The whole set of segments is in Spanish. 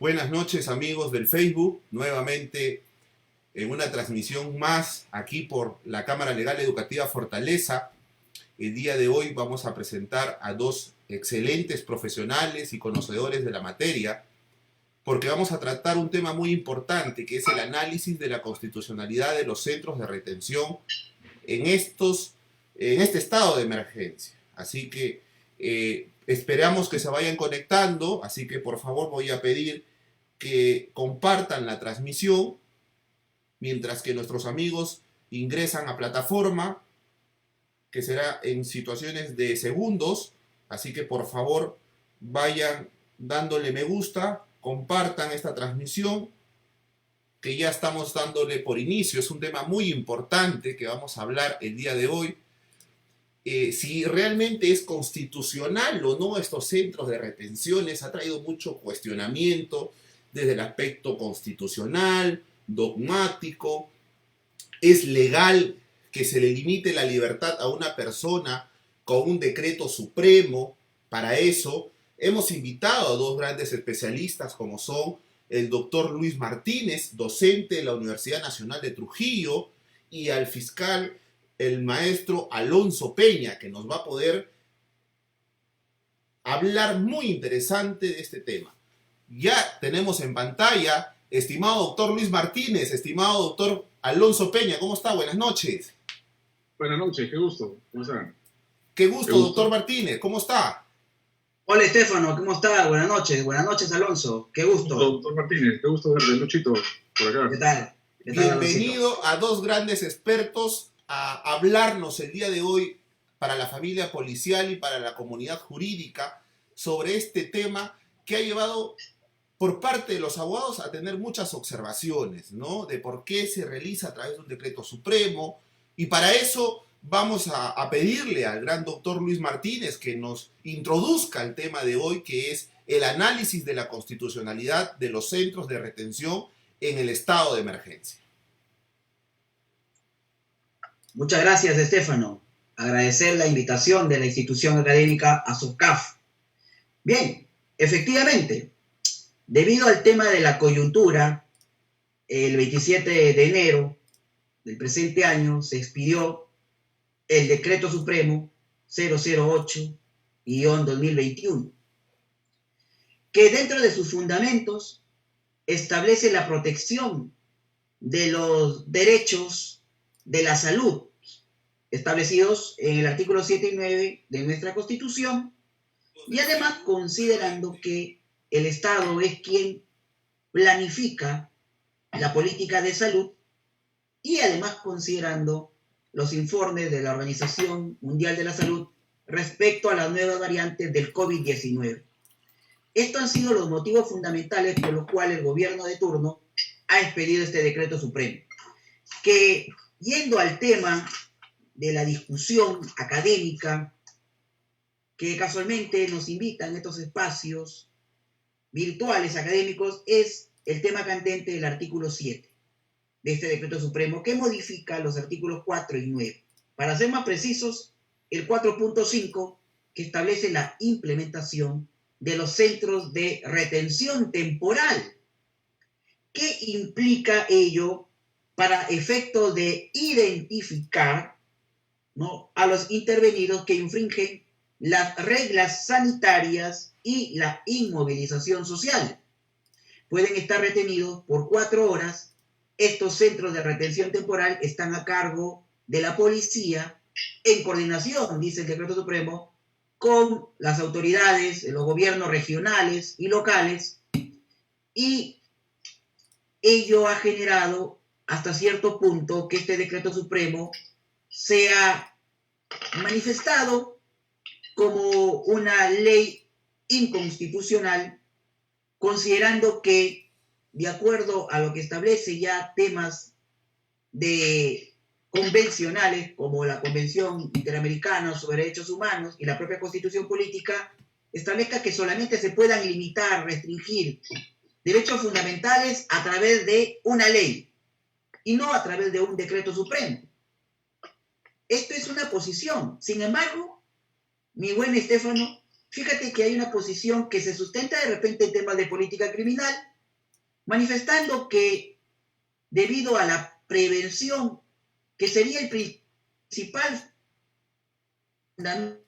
Buenas noches amigos del Facebook, nuevamente en una transmisión más aquí por la Cámara Legal Educativa Fortaleza. El día de hoy vamos a presentar a dos excelentes profesionales y conocedores de la materia, porque vamos a tratar un tema muy importante, que es el análisis de la constitucionalidad de los centros de retención en este estado de emergencia. Así que esperamos que se vayan conectando, así que por favor voy a pedir que compartan la transmisión mientras que nuestros amigos ingresan a plataforma, que será en situaciones de segundos, así que por favor vayan dándole me gusta, compartan esta transmisión, que ya estamos dándole por inicio. Es un tema muy importante que vamos a hablar el día de hoy. Si realmente es constitucional o no estos centros de retenciones, ha traído mucho cuestionamiento desde el aspecto constitucional, dogmático. ¿Es legal que se le limite la libertad a una persona con un decreto supremo? Para eso hemos invitado a dos grandes especialistas como son el doctor Luis Martínez, docente de la Universidad Nacional de Trujillo, y al fiscal, el maestro Alonso Peña, que nos va a poder hablar muy interesante de este tema. Ya tenemos en pantalla, estimado doctor Luis Martínez, estimado doctor Alonso Peña, ¿cómo está? Buenas noches. Buenas noches, qué gusto. ¿Cómo están? Qué gusto, doctor Martínez, ¿cómo está? Hola, Estefano, ¿cómo está? Buenas noches, Alonso, qué gusto. Doctor Martínez, qué gusto verte, Luchito, por acá. ¿Qué tal? Bienvenido a dos grandes expertos a hablarnos el día de hoy para la familia policial y para la comunidad jurídica sobre este tema que ha llevado por parte de los abogados a tener muchas observaciones, ¿no? De por qué se realiza a través de un decreto supremo, y para eso vamos a pedirle al gran doctor Luis Martínez que nos introduzca el tema de hoy, que es el análisis de la constitucionalidad de los centros de retención en el estado de emergencia. Muchas gracias, Estefano. Agradecer la invitación de la institución académica ASOCAF. Bien, efectivamente, debido al tema de la coyuntura, el 27 de enero del presente año se expidió el Decreto Supremo 008-2021, que dentro de sus fundamentos establece la protección de los derechos de la salud establecidos en el artículo 7 y 9 de nuestra Constitución, y además considerando que el Estado es quien planifica la política de salud, y además considerando los informes de la Organización Mundial de la Salud respecto a las nuevas variantes del COVID-19. Estos han sido los motivos fundamentales por los cuales el gobierno de turno ha expedido este decreto supremo, que, yendo al tema de la discusión académica, que casualmente nos invitan a estos espacios virtuales académicos, es el tema candente del artículo 7 de este decreto supremo, que modifica los artículos 4 y 9. Para ser más precisos, el 4.5, que establece la implementación de los centros de retención temporal. ¿Qué implica ello para efectos de identificar, ¿no?, a los intervenidos que infringen las reglas sanitarias y la inmovilización social? Pueden estar retenidos por 4 horas. Estos centros de retención temporal están a cargo de la policía en coordinación, dice el decreto supremo, con las autoridades de los gobiernos regionales y locales, y ello ha generado hasta cierto punto que este decreto supremo sea manifestado como una ley inconstitucional, considerando que, de acuerdo a lo que establece ya temas de convencionales, como la Convención Interamericana sobre Derechos Humanos y la propia Constitución Política, establezca que solamente se puedan limitar, restringir derechos fundamentales a través de una ley y no a través de un decreto supremo. Esto es una posición. Sin embargo, mi buen Estefano, fíjate que hay una posición que se sustenta de repente en temas de política criminal, manifestando que debido a la prevención, que sería el principal fundamento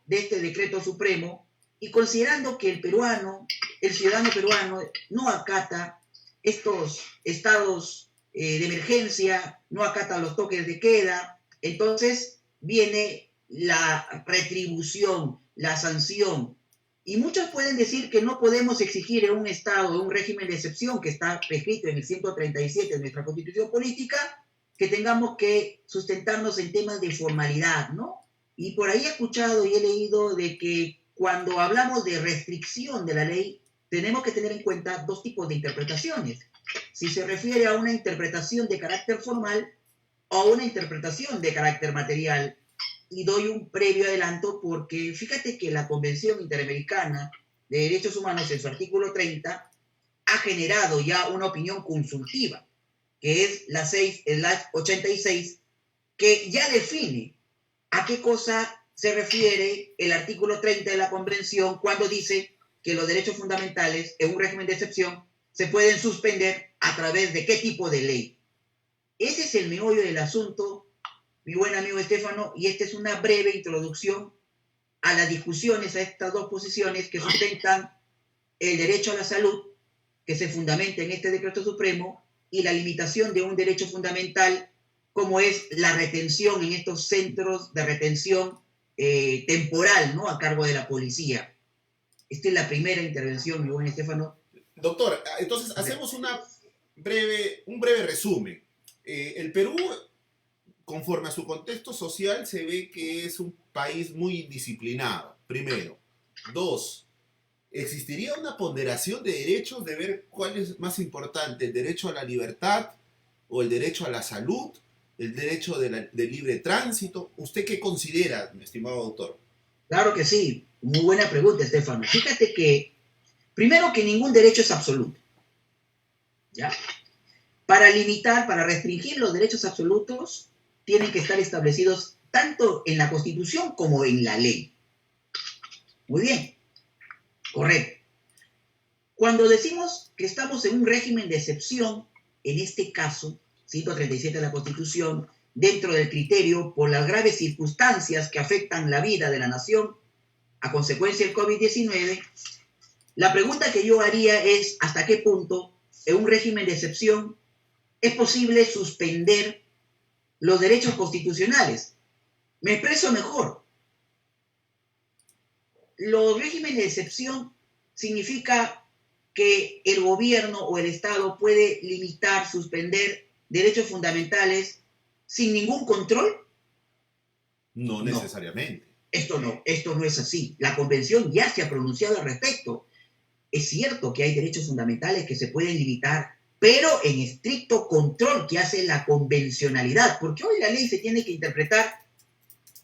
de este decreto supremo, y considerando que el ciudadano peruano, no acata estos estados de emergencia, no acata los toques de queda, entonces viene la retribución, la sanción. Y muchos pueden decir que no podemos exigir en un estado, en un régimen de excepción que está prescrito en el 137 de nuestra Constitución Política, que tengamos que sustentarnos en temas de formalidad, ¿no? Y por ahí he escuchado y he leído de que cuando hablamos de restricción de la ley, tenemos que tener en cuenta dos tipos de interpretaciones. Si se refiere a una interpretación de carácter formal o a una interpretación de carácter material. Y doy un previo adelanto porque fíjate que la Convención Interamericana de Derechos Humanos en su artículo 30 ha generado ya una opinión consultiva, que es la 86, que ya define a qué cosa se refiere el artículo 30 de la Convención cuando dice que los derechos fundamentales en un régimen de excepción se pueden suspender a través de qué tipo de ley. Ese es el meollo del asunto, mi buen amigo Estefano, y esta es una breve introducción a las discusiones, a estas dos posiciones que sustentan el derecho a la salud, que se fundamenta en este decreto supremo, y la limitación de un derecho fundamental, como es la retención en estos centros de retención temporal, ¿no?, a cargo de la policía. Esta es la primera intervención, mi buen Estefano. Doctor, entonces hacemos un breve resumen. El Perú, conforme a su contexto social, se ve que es un país muy indisciplinado, primero. Dos, ¿existiría una ponderación de derechos de ver cuál es más importante, el derecho a la libertad o el derecho a la salud, el derecho de libre tránsito? ¿Usted qué considera, mi estimado doctor? Claro que sí, muy buena pregunta, Estefano. Fíjate que, primero, que ningún derecho es absoluto, ¿ya? Para limitar, para restringir los derechos absolutos, tienen que estar establecidos tanto en la Constitución como en la ley. Muy bien, correcto. Cuando decimos que estamos en un régimen de excepción, en este caso, 137 de la Constitución, dentro del criterio por las graves circunstancias que afectan la vida de la nación a consecuencia del COVID-19, la pregunta que yo haría es ¿hasta qué punto en un régimen de excepción es posible suspender los derechos constitucionales? Me expreso mejor. Los regímenes de excepción significa que el gobierno o el Estado puede limitar, suspender derechos fundamentales sin ningún control. No necesariamente. Esto no es así. La Convención ya se ha pronunciado al respecto. Es cierto que hay derechos fundamentales que se pueden limitar, pero en estricto control que hace la convencionalidad, porque hoy la ley se tiene que interpretar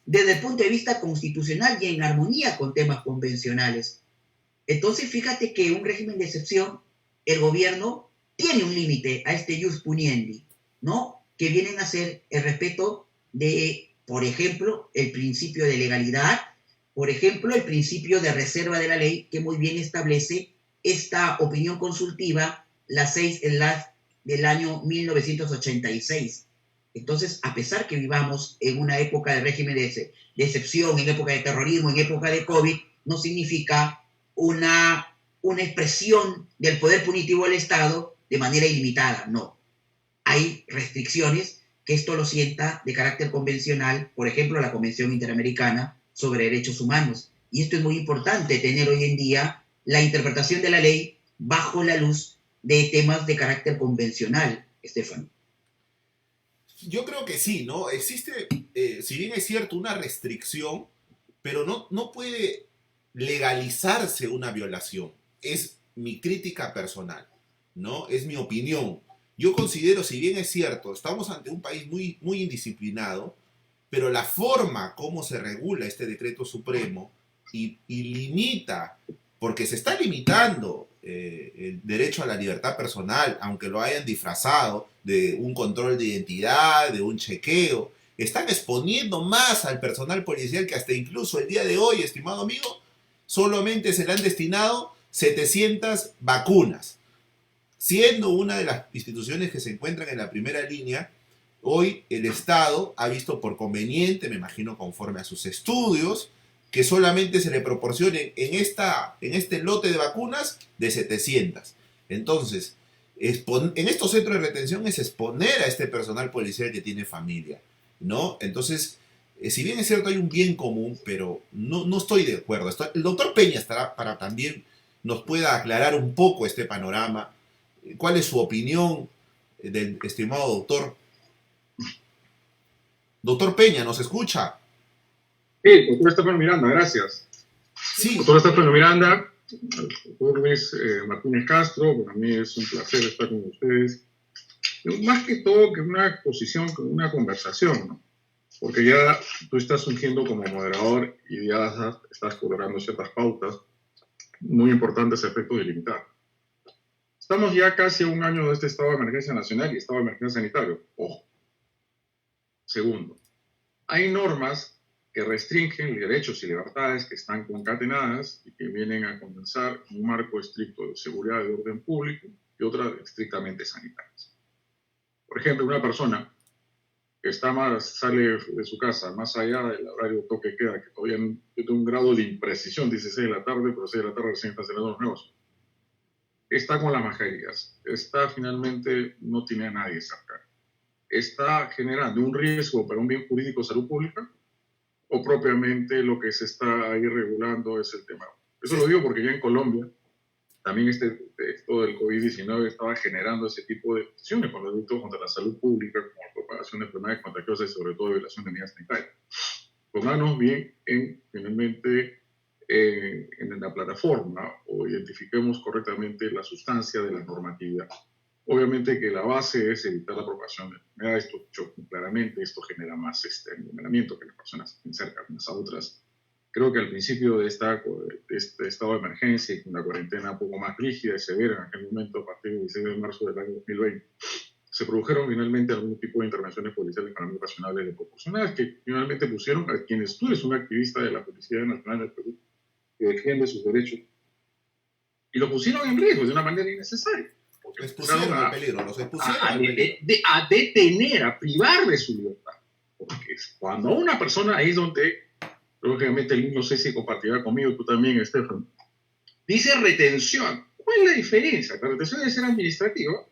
desde el punto de vista constitucional y en armonía con temas convencionales. Entonces, fíjate que un régimen de excepción, el gobierno tiene un límite a este jus puniendi, ¿no?, que vienen a ser el respeto de, por ejemplo, el principio de legalidad, por ejemplo, el principio de reserva de la ley, que muy bien establece esta opinión consultiva, la 6 del año 1986. Entonces, a pesar que vivamos en una época de régimen de excepción, en época de terrorismo, en época de COVID, no significa una expresión del poder punitivo del Estado de manera ilimitada, no. Hay restricciones que esto lo sienta de carácter convencional, por ejemplo, la Convención Interamericana sobre Derechos Humanos. Y esto es muy importante, tener hoy en día la interpretación de la ley bajo la luz de temas de carácter convencional, Estefano. Yo creo que sí, ¿no? Existe, si bien es cierto, una restricción, pero no puede legalizarse una violación. Es mi crítica personal, ¿no? Es mi opinión. Yo considero, si bien es cierto, estamos ante un país muy, muy indisciplinado, pero la forma como se regula este decreto supremo y limita, porque se está limitando el derecho a la libertad personal, aunque lo hayan disfrazado de un control de identidad, de un chequeo, están exponiendo más al personal policial que hasta incluso el día de hoy, estimado amigo, solamente se le han destinado 700 vacunas. siendo una de las instituciones que se encuentran en la primera línea, hoy el Estado ha visto por conveniente, me imagino conforme a sus estudios, que solamente se le proporcionen en este lote de vacunas de 700. Entonces, en estos centros de retención es exponer a este personal policial que tiene familia, ¿no? Entonces, si bien es cierto hay un bien común, pero no estoy de acuerdo. El doctor Peña estará para también nos pueda aclarar un poco este panorama. ¿Cuál es su opinión del estimado doctor? Doctor Peña, ¿nos escucha? Sí, doctor Estefano Miranda, gracias. Sí. Doctor Estefano Miranda, doctor Luis Martínez Castro, para mí es un placer estar con ustedes. Más que todo que una exposición, que una conversación, ¿no? Porque ya tú estás surgiendo como moderador y ya estás colorando ciertas pautas muy importantes a efectos de limitar. Estamos ya casi a un año de este estado de emergencia nacional y estado de emergencia sanitario. Ojo. Segundo, hay normas que restringen derechos y libertades que están concatenadas y que vienen a condensar un marco estricto de seguridad y de orden público y otras estrictamente sanitarias. Por ejemplo, una persona que sale de su casa más allá del horario toque queda, que todavía tiene un grado de imprecisión, dice 6 de la tarde, pero 6 de la tarde recién está cerrando los negocios. Está con las mascarillas, finalmente no tiene a nadie cerca. Está generando un riesgo para un bien jurídico de salud pública, o propiamente lo que se está ahí regulando es el tema. Eso lo digo porque ya en Colombia también esto del COVID-19 estaba generando ese tipo de acciones con los delitos contra la salud pública, como la propagación de enfermedades contagiosas y sobre todo de violación de medidas sanitarias. Pongámonos bien finalmente en la plataforma o identifiquemos correctamente la sustancia de la normatividad. Obviamente que la base es evitar la propagación de enfermedades, claramente esto genera más envenenamiento, que las personas estén cerca unas a otras. Creo que al principio de este estado de emergencia y con la cuarentena un poco más rígida y severa en aquel momento, a partir del 16 de marzo del año 2020, se produjeron finalmente algún tipo de intervenciones policiales para mí racionales y proporcionadas que finalmente pusieron a quienes tú eres un activista de la Policía Nacional del Perú que defiende sus derechos y lo pusieron en riesgo de una manera innecesaria. Los expusieron al peligro, a detener, a privar de su libertad. Porque cuando una persona, ahí es donde, lógicamente, no sé si compartirá conmigo, tú también, Estefan, dice retención. ¿Cuál es la diferencia? La retención debe ser administrativa.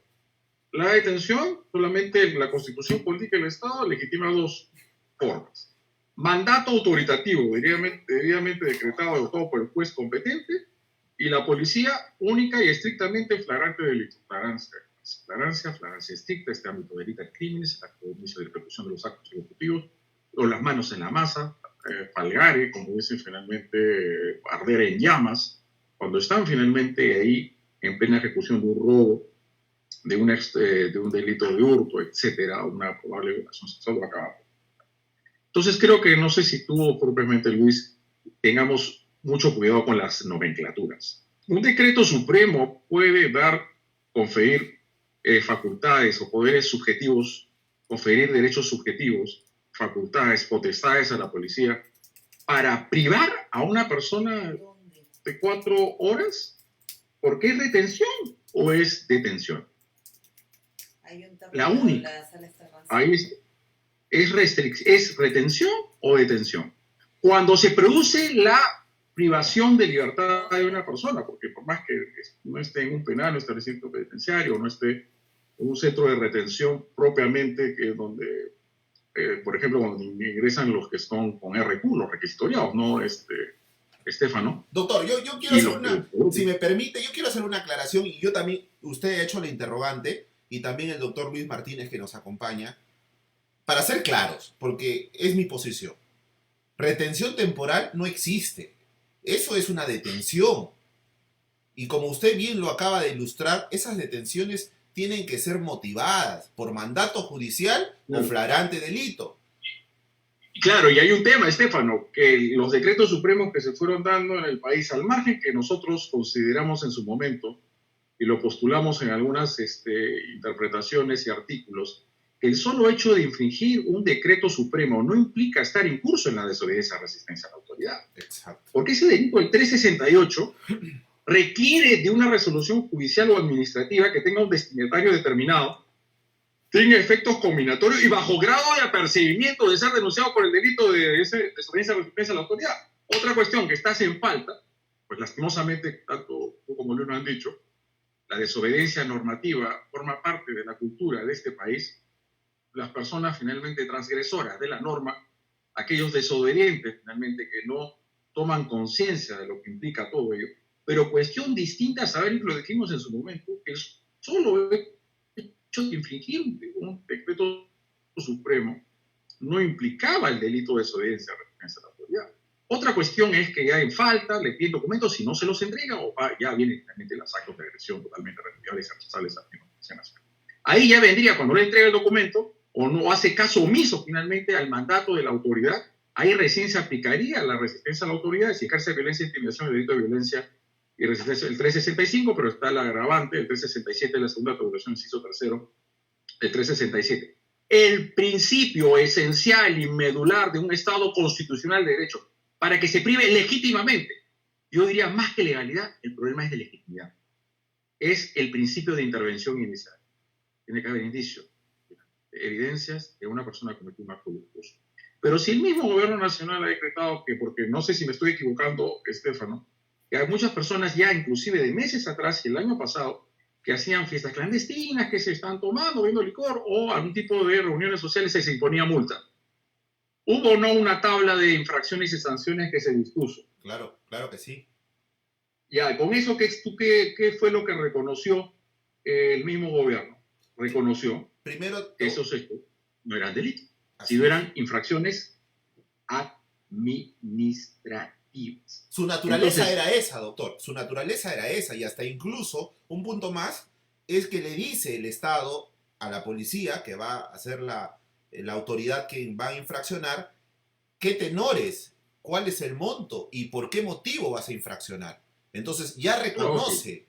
La detención, solamente la Constitución Política del Estado legitima dos formas. Mandato autoritativo, debidamente decretado y votado por el juez competente, y la policía única y estrictamente flagrante delito. Flagrancia estricta, este ámbito de delito de crímenes, acto de inicio de ejecución de los actos ejecutivos, o las manos en la masa, falgare, como dicen finalmente, arder en llamas, cuando están finalmente ahí en plena ejecución de un robo, de un delito de hurto, etcétera, una probable violación sexual o acabado. Entonces creo que, no sé si tú propiamente, Luis, tengamos mucho cuidado con las nomenclaturas. Un decreto supremo puede conferir facultades o poderes subjetivos, conferir derechos subjetivos, facultades, potestades a la policía para privar a una persona de 4 horas. ¿Por qué es retención o es detención? La única. Ahí es retención o detención. Cuando se produce la privación de libertad de una persona, porque por más que no esté en un penal, no esté en un recinto penitenciario, no esté en un centro de retención propiamente, que es donde, por ejemplo, cuando ingresan los que están con RQ, los requisitoriados, ¿no, Estefano? Doctor, yo quiero si me permite, yo quiero hacer una aclaración, y yo también, usted ha hecho la interrogante, y también el doctor Luis Martínez que nos acompaña, para ser claros, porque es mi posición. Retención temporal no existe. Eso es una detención. Y como usted bien lo acaba de ilustrar, esas detenciones tienen que ser motivadas por mandato judicial o flagrante delito. Claro, y hay un tema, Estefano, que los decretos supremos que se fueron dando en el país, al margen que nosotros consideramos en su momento, y lo postulamos en algunas interpretaciones y artículos, que el solo hecho de infringir un decreto supremo no implica estar en curso en la desobediencia o resistencia a la autoridad. Exacto. Porque ese delito del 368 requiere de una resolución judicial o administrativa que tenga un destinatario determinado, tenga efectos combinatorios y bajo grado de apercibimiento de ser denunciado por el delito de desobediencia o resistencia a la autoridad. Otra cuestión que está en falta, pues lastimosamente, tanto tú como Luis nos han dicho, la desobediencia normativa forma parte de la cultura de este país. Las personas finalmente transgresoras de la norma, aquellos desobedientes finalmente que no toman conciencia de lo que implica todo ello, pero cuestión distinta a saber, y lo dijimos en su momento, que solo el hecho de infringir un decreto supremo no implicaba el delito de desobediencia a la autoridad. Otra cuestión es que ya en falta, le piden documentos, si no se los entrega, o ya vienen realmente los actos de agresión totalmente repudiables y rechazables a la Administración Nacional. Ahí ya vendría, cuando le entrega el documento, o no hace caso omiso finalmente al mandato de la autoridad, ahí recién se aplicaría la resistencia a la autoridad, si ejerce violencia, intimidación, el delito de violencia y resistencia, el 365, pero está el agravante, el 367, la segunda regulación, inciso tercero, el 367. El principio esencial y medular de un Estado constitucional de derecho, para que se prive legítimamente, yo diría más que legalidad, el problema es de legitimidad. Es el principio de intervención inicial. Tiene que haber indicios, evidencias de una persona que cometió un acto luctuoso. Pero si el mismo gobierno nacional ha decretado que, porque no sé si me estoy equivocando, Estefano, que hay muchas personas ya, inclusive de meses atrás y el año pasado, que hacían fiestas clandestinas, que se están tomando, bebiendo licor, o algún tipo de reuniones sociales y se imponía multa. ¿Hubo o no una tabla de infracciones y sanciones que se dispuso? Claro, claro que sí. Ya, con eso, ¿qué fue lo que reconoció el mismo gobierno? Reconoció Primero, que esos hechos no eran delitos, así sino es. eran infracciones administrativas. Su naturaleza Entonces, era esa, doctor. Su naturaleza era esa. Y hasta incluso, un punto más, es que le dice el Estado a la policía, que va a ser la autoridad que va a infraccionar, qué tenores, cuál es el monto y por qué motivo vas a infraccionar. Entonces ya reconoce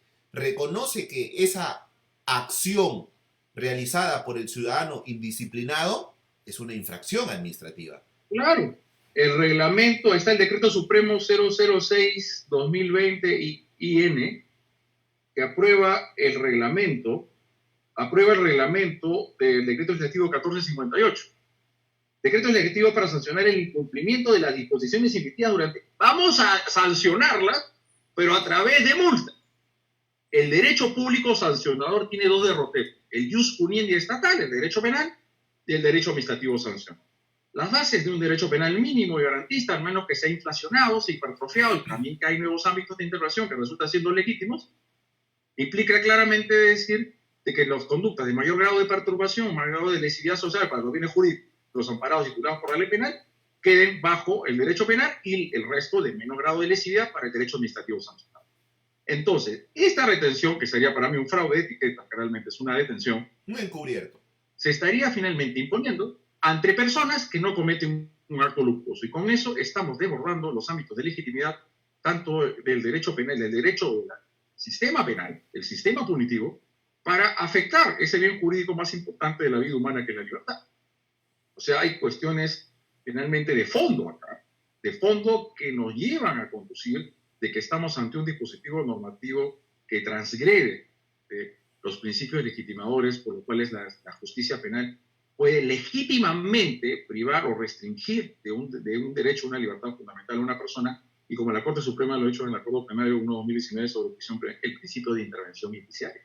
que esa acción realizada por el ciudadano indisciplinado es una infracción administrativa. claro, el reglamento, está el decreto supremo 006-2020 IN, que aprueba el reglamento del decreto legislativo 1458. Decreto legislativo para sancionar el incumplimiento de las disposiciones emitidas durante... Vamos a sancionarlas, pero a través de multa. El derecho público sancionador tiene dos derroteros: el ius puniendi estatal, el derecho penal, y el derecho administrativo sancionador. Las bases de un derecho penal mínimo y garantista, al menos que sea inflacionado, sea hipertrofiado, y también que hay nuevos ámbitos de intervención que resultan siendo legítimos, implica claramente decir de que las conductas de mayor grado de perturbación, mayor grado de lesividad social para los bienes jurídicos, los amparados y curados por la ley penal, queden bajo el derecho penal, y el resto de menor grado de lesividad para el derecho administrativo sancionado. Entonces, esta retención, que sería para mí un fraude de etiqueta, que realmente es una detención, Un encubierto. se estaría finalmente imponiendo entre personas que no cometen un acto luctuoso. Y con eso estamos desbordando los ámbitos de legitimidad, tanto del derecho penal, del derecho del sistema penal, el sistema punitivo, para afectar ese bien jurídico más importante de la vida humana, que es la libertad. O sea, hay cuestiones finalmente de fondo acá, de fondo, que nos llevan a conducir de que estamos ante un dispositivo normativo que transgrede los principios legitimadores por los cuales la justicia penal puede legítimamente privar o restringir de un derecho, una libertad fundamental a una persona, y como la Corte Suprema lo ha hecho en el Acuerdo Plenario 1/2019 sobre el principio de intervención indiciaria.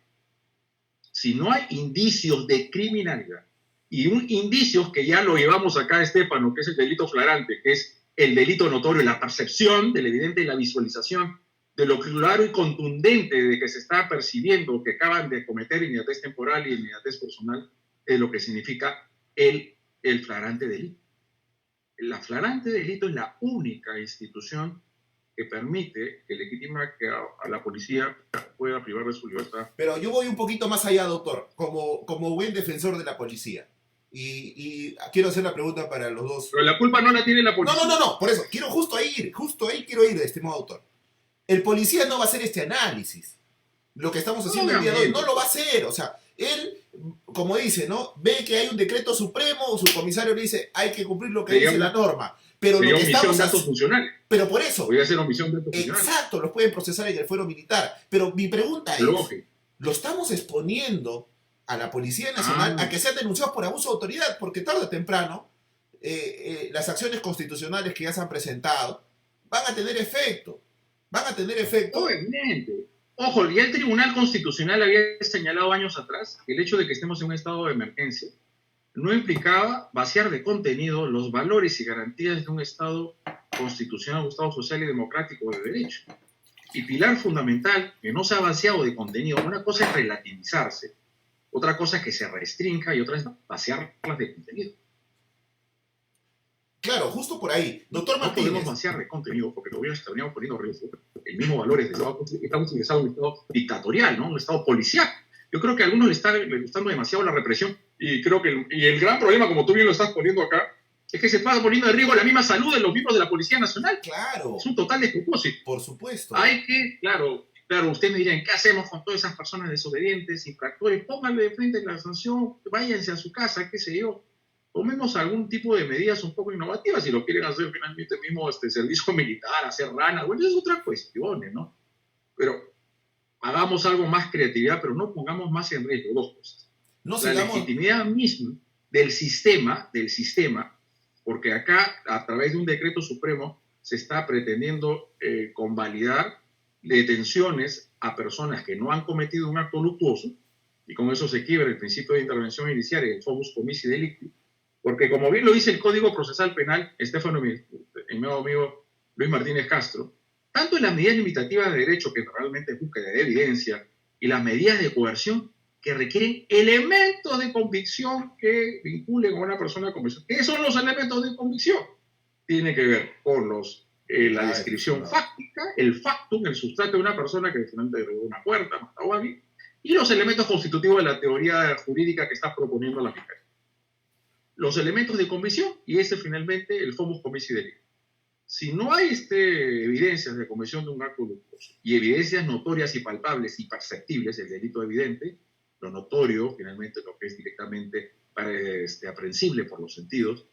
Si no hay indicios de criminalidad, y un indicios que ya lo llevamos acá, Estefano, que es el delito flagrante, que es el delito notorio, la percepción del evidente y la visualización de lo claro y contundente de que se está percibiendo que acaban de cometer inmediatez temporal y inmediatez personal, es lo que significa el flagrante delito. La flagrante delito es la única institución que permite, que legitima que a la policía pueda privar de su libertad. Pero yo voy un poquito más allá, doctor, como buen defensor de la policía. Y quiero hacer la pregunta para los dos. Pero la culpa no la tiene la policía. No, por eso, quiero justo ahí quiero ir, estimado doctor. El policía no va a hacer este análisis. Lo que estamos haciendo el día de hoy no lo va a hacer. O sea, él, como dice, ¿no? Ve que hay un decreto supremo, su comisario le dice, hay que cumplir lo que dice la norma. Pero lo Sería que omisión estamos de datos haciendo, funcionales. pero por eso, Podría ser omisión de datos funcionales. exacto, los pueden procesar en el fuero militar. Pero mi pregunta es, Lógico. ¿lo estamos exponiendo a la Policía Nacional a que sean denunciados por abuso de autoridad? Porque tarde o temprano las acciones constitucionales que ya se han presentado van a tener efecto. Van a tener efecto. Obviamente. Ojo, ya el Tribunal Constitucional había señalado años atrás que el hecho de que estemos en un estado de emergencia no implicaba vaciar de contenido los valores y garantías de un Estado constitucional, un Estado social y democrático de derecho. Y pilar fundamental, que no se ha vaciado de contenido, una cosa es relativizarse, otra cosa es que se restrinja y otra es vaciarlas de contenido. Claro, justo por ahí. Doctor No Martínez. podemos vaciar de contenido porque lo estaríamos poniendo en riesgo el mismo valores del Estado. Estamos utilizando un Estado dictatorial, ¿no? Un Estado policial. Yo creo que a algunos le está gustando demasiado la represión y creo que el gran problema, como tú bien lo estás poniendo acá, es que se está poniendo en riesgo la misma salud de los miembros de la Policía Nacional. Claro. Es un total despropósito. Por supuesto. Hay que, claro, ustedes me dirán, ¿qué hacemos con todas esas personas desobedientes, infractores? Pónganle de frente la sanción, váyanse a su casa, qué sé yo. Tomemos algún tipo de medidas un poco innovativas, si lo quieren hacer finalmente mismo servicio militar, hacer ranas, bueno, es otra cuestión, ¿no? Pero hagamos algo más creatividad, pero no pongamos más en riesgo dos cosas. No La sigamos... legitimidad misma del sistema, porque acá, a través de un decreto supremo, se está pretendiendo convalidar detenciones a personas que no han cometido un acto luctuoso, y con eso se quiebra el principio de intervención inicial, el fovus comici delicti, porque como bien lo dice el Código Procesal Penal, Estefano, mi nuevo amigo Luis Martínez Castro, tanto en las medidas limitativas de derecho, que realmente es búsqueda de evidencia, y las medidas de coerción, que requieren elementos de convicción que vinculen a una persona a convicción. ¿Qué son los elementos de convicción? Tiene que ver con la descripción fáctica, el factum, el sustrato de una persona que finalmente derribó una puerta, mató a alguien, y los elementos constitutivos de la teoría jurídica que está proponiendo la Fiscalía. Los elementos de convicción y finalmente el fovus comici delicti. Si no hay evidencias de comisión de un acto luctuoso y evidencias notorias y palpables y perceptibles, el delito evidente, lo notorio, finalmente lo que es directamente aprehensible por los sentidos,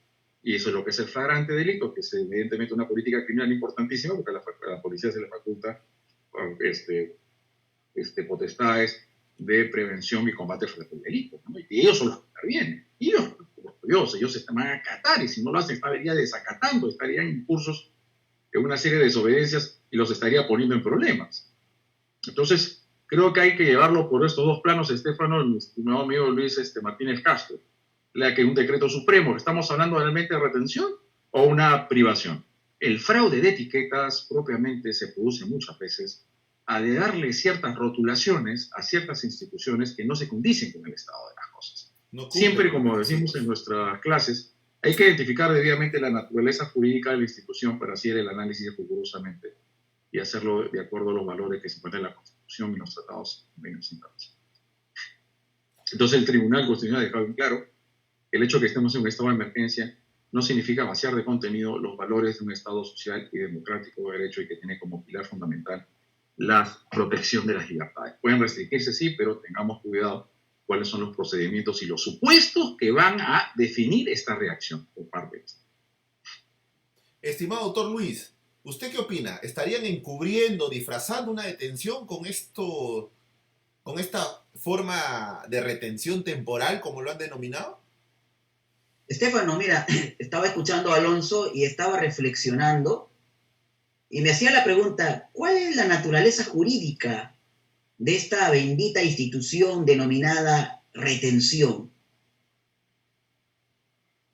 y eso es lo que es el flagrante delito, que es evidentemente una política criminal importantísima, porque a la policía se le faculta potestades de prevención y combate frente al delito, ¿no? Y ellos son los que intervienen. Ellos se van a acatar, y si no lo hacen estarían desacatando, estarían incursos en una serie de desobediencias y los estaría poniendo en problemas. Entonces, creo que hay que llevarlo por estos dos planos, Estefano, mi estimado amigo Luis Martínez Castro, que un decreto supremo, ¿estamos hablando realmente de retención o una privación? El fraude de etiquetas propiamente se produce muchas veces a de darle ciertas rotulaciones a ciertas instituciones que no se condicen con el estado de las cosas. No siempre, como decimos en nuestras clases, hay que identificar debidamente la naturaleza jurídica de la institución para hacer el análisis rigurosamente y hacerlo de acuerdo a los valores que se encuentran en la Constitución y los tratados internacionales. Entonces el Tribunal Constitucional ha dejado en claro que el hecho de que estemos en un estado de emergencia no significa vaciar de contenido los valores de un Estado social y democrático de derecho y que tiene como pilar fundamental la protección de las libertades. Pueden restringirse, sí, pero tengamos cuidado cuáles son los procedimientos y los supuestos que van a definir esta reacción por parte de esto. Estimado doctor Luis, ¿usted qué opina? ¿Estarían encubriendo, disfrazando una detención con esta forma de retención temporal, como lo han denominado? Estefano, mira, estaba escuchando a Alonso y estaba reflexionando y me hacía la pregunta, ¿cuál es la naturaleza jurídica de esta bendita institución denominada retención?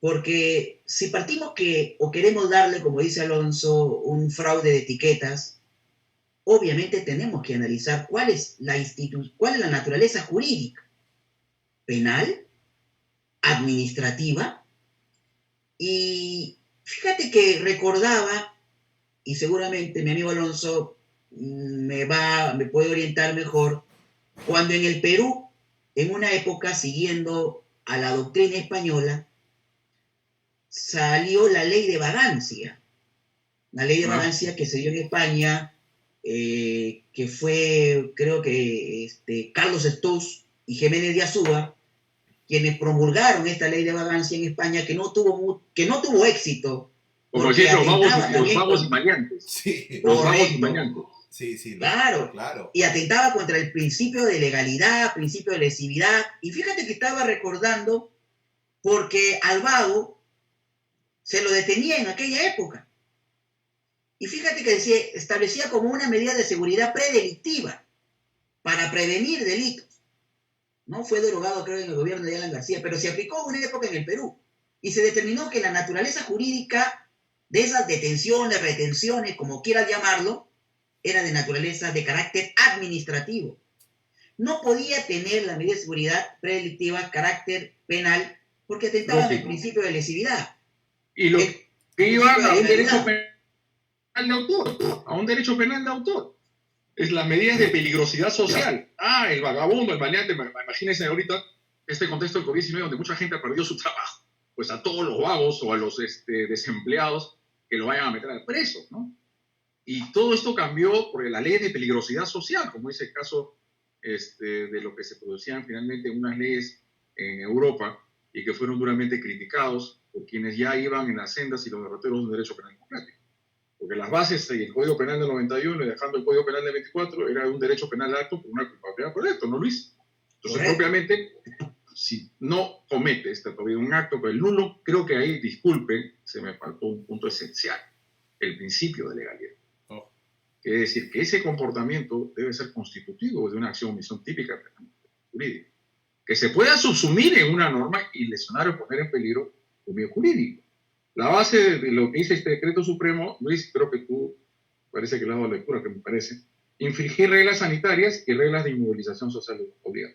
Porque si partimos o queremos darle, como dice Alonso, un fraude de etiquetas, obviamente tenemos que analizar cuál es la naturaleza jurídica, penal, administrativa, y fíjate que recordaba, y seguramente mi amigo Alonso me puede orientar mejor, cuando en el Perú, en una época siguiendo a la doctrina española, salió la ley de vagancia. La ley de vagancia que se dio en España, que fue, creo que Carlos Estús y Jiménez de Azúa, quienes promulgaron esta ley de vagancia en España, que no tuvo éxito. Como porque decían los atentaba vagos también y maleantes. Sí, Los vagos y correcto. maleantes. sí, no, Claro. claro. Y atentaba contra el principio de legalidad, principio de lesividad. Y fíjate que estaba recordando porque al vago se lo detenía en aquella época. Y fíjate que decía, establecía como una medida de seguridad predelictiva para prevenir delitos. No fue derogado, creo, en el gobierno de Alan García, pero se aplicó una época en el Perú. Y se determinó que la naturaleza jurídica de esas detenciones, retenciones, como quieras llamarlo, era de naturaleza de carácter administrativo. No podía tener la medida de seguridad predelictiva carácter penal porque atentaba en el principio de lesividad. Y lo El que iban principio a de un derecho legalidad. penal de autor, a un derecho penal de autor. Es las medidas de peligrosidad social. Ah, el vagabundo, el maleante, imagínense ahorita este contexto del COVID-19 donde mucha gente ha perdido su trabajo. Pues a todos los vagos o a los desempleados que lo vayan a meter al preso, ¿no? Y todo esto cambió por la ley de peligrosidad social, como es el caso de lo que se producían finalmente unas leyes en Europa y que fueron duramente criticados por quienes ya iban en las sendas y los derroteros de un derecho penal democrático. Porque las bases y el Código Penal del 91 y dejando el Código Penal del 24 era un derecho penal alto por una culpabilidad por esto, ¿no, Luis? Entonces, Correcto. propiamente, si no comete un acto por el nulo, creo que ahí, disculpe, se me faltó un punto esencial, el principio de legalidad. Oh. Quiere decir que ese comportamiento debe ser constitutivo de una acción o omisión típica jurídica, que se pueda subsumir en una norma y lesionar o poner en peligro el medio jurídico. La base de lo que dice este decreto supremo, Luis, creo que tú parece que le has dado lectura, que me parece, infringir reglas sanitarias y reglas de inmovilización social obligada.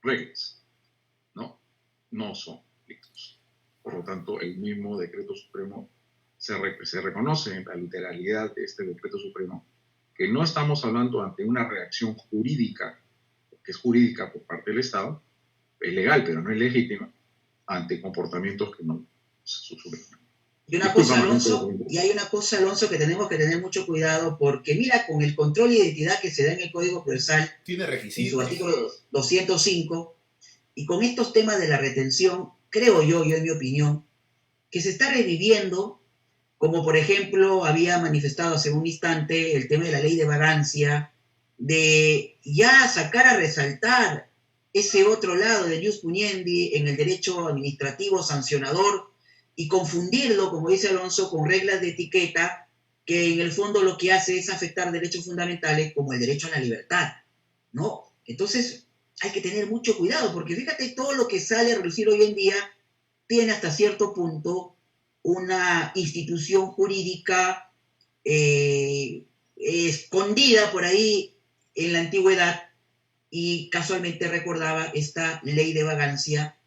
Reglas, no son delitos. Por lo tanto, el mismo decreto supremo se reconoce en la literalidad de este decreto supremo que no estamos hablando ante una reacción jurídica, que es jurídica por parte del Estado, es legal pero no es legítima, ante comportamientos que no se subsumen. Y hay una cosa, Alonso, que tenemos que tener mucho cuidado porque mira, con el control de identidad que se da en el Código Procesal, tiene en requisitos. su artículo 205, y con estos temas de la retención, creo yo en mi opinión, que se está reviviendo, como por ejemplo había manifestado hace un instante el tema de la ley de vagancia, de ya sacar a resaltar ese otro lado de jus puniendi en el derecho administrativo sancionador y confundirlo, como dice Alonso, con reglas de etiqueta que en el fondo lo que hace es afectar derechos fundamentales como el derecho a la libertad, ¿no? Entonces hay que tener mucho cuidado porque fíjate, todo lo que sale a relucir hoy en día tiene hasta cierto punto una institución jurídica escondida por ahí en la antigüedad, y casualmente recordaba esta ley de vagancia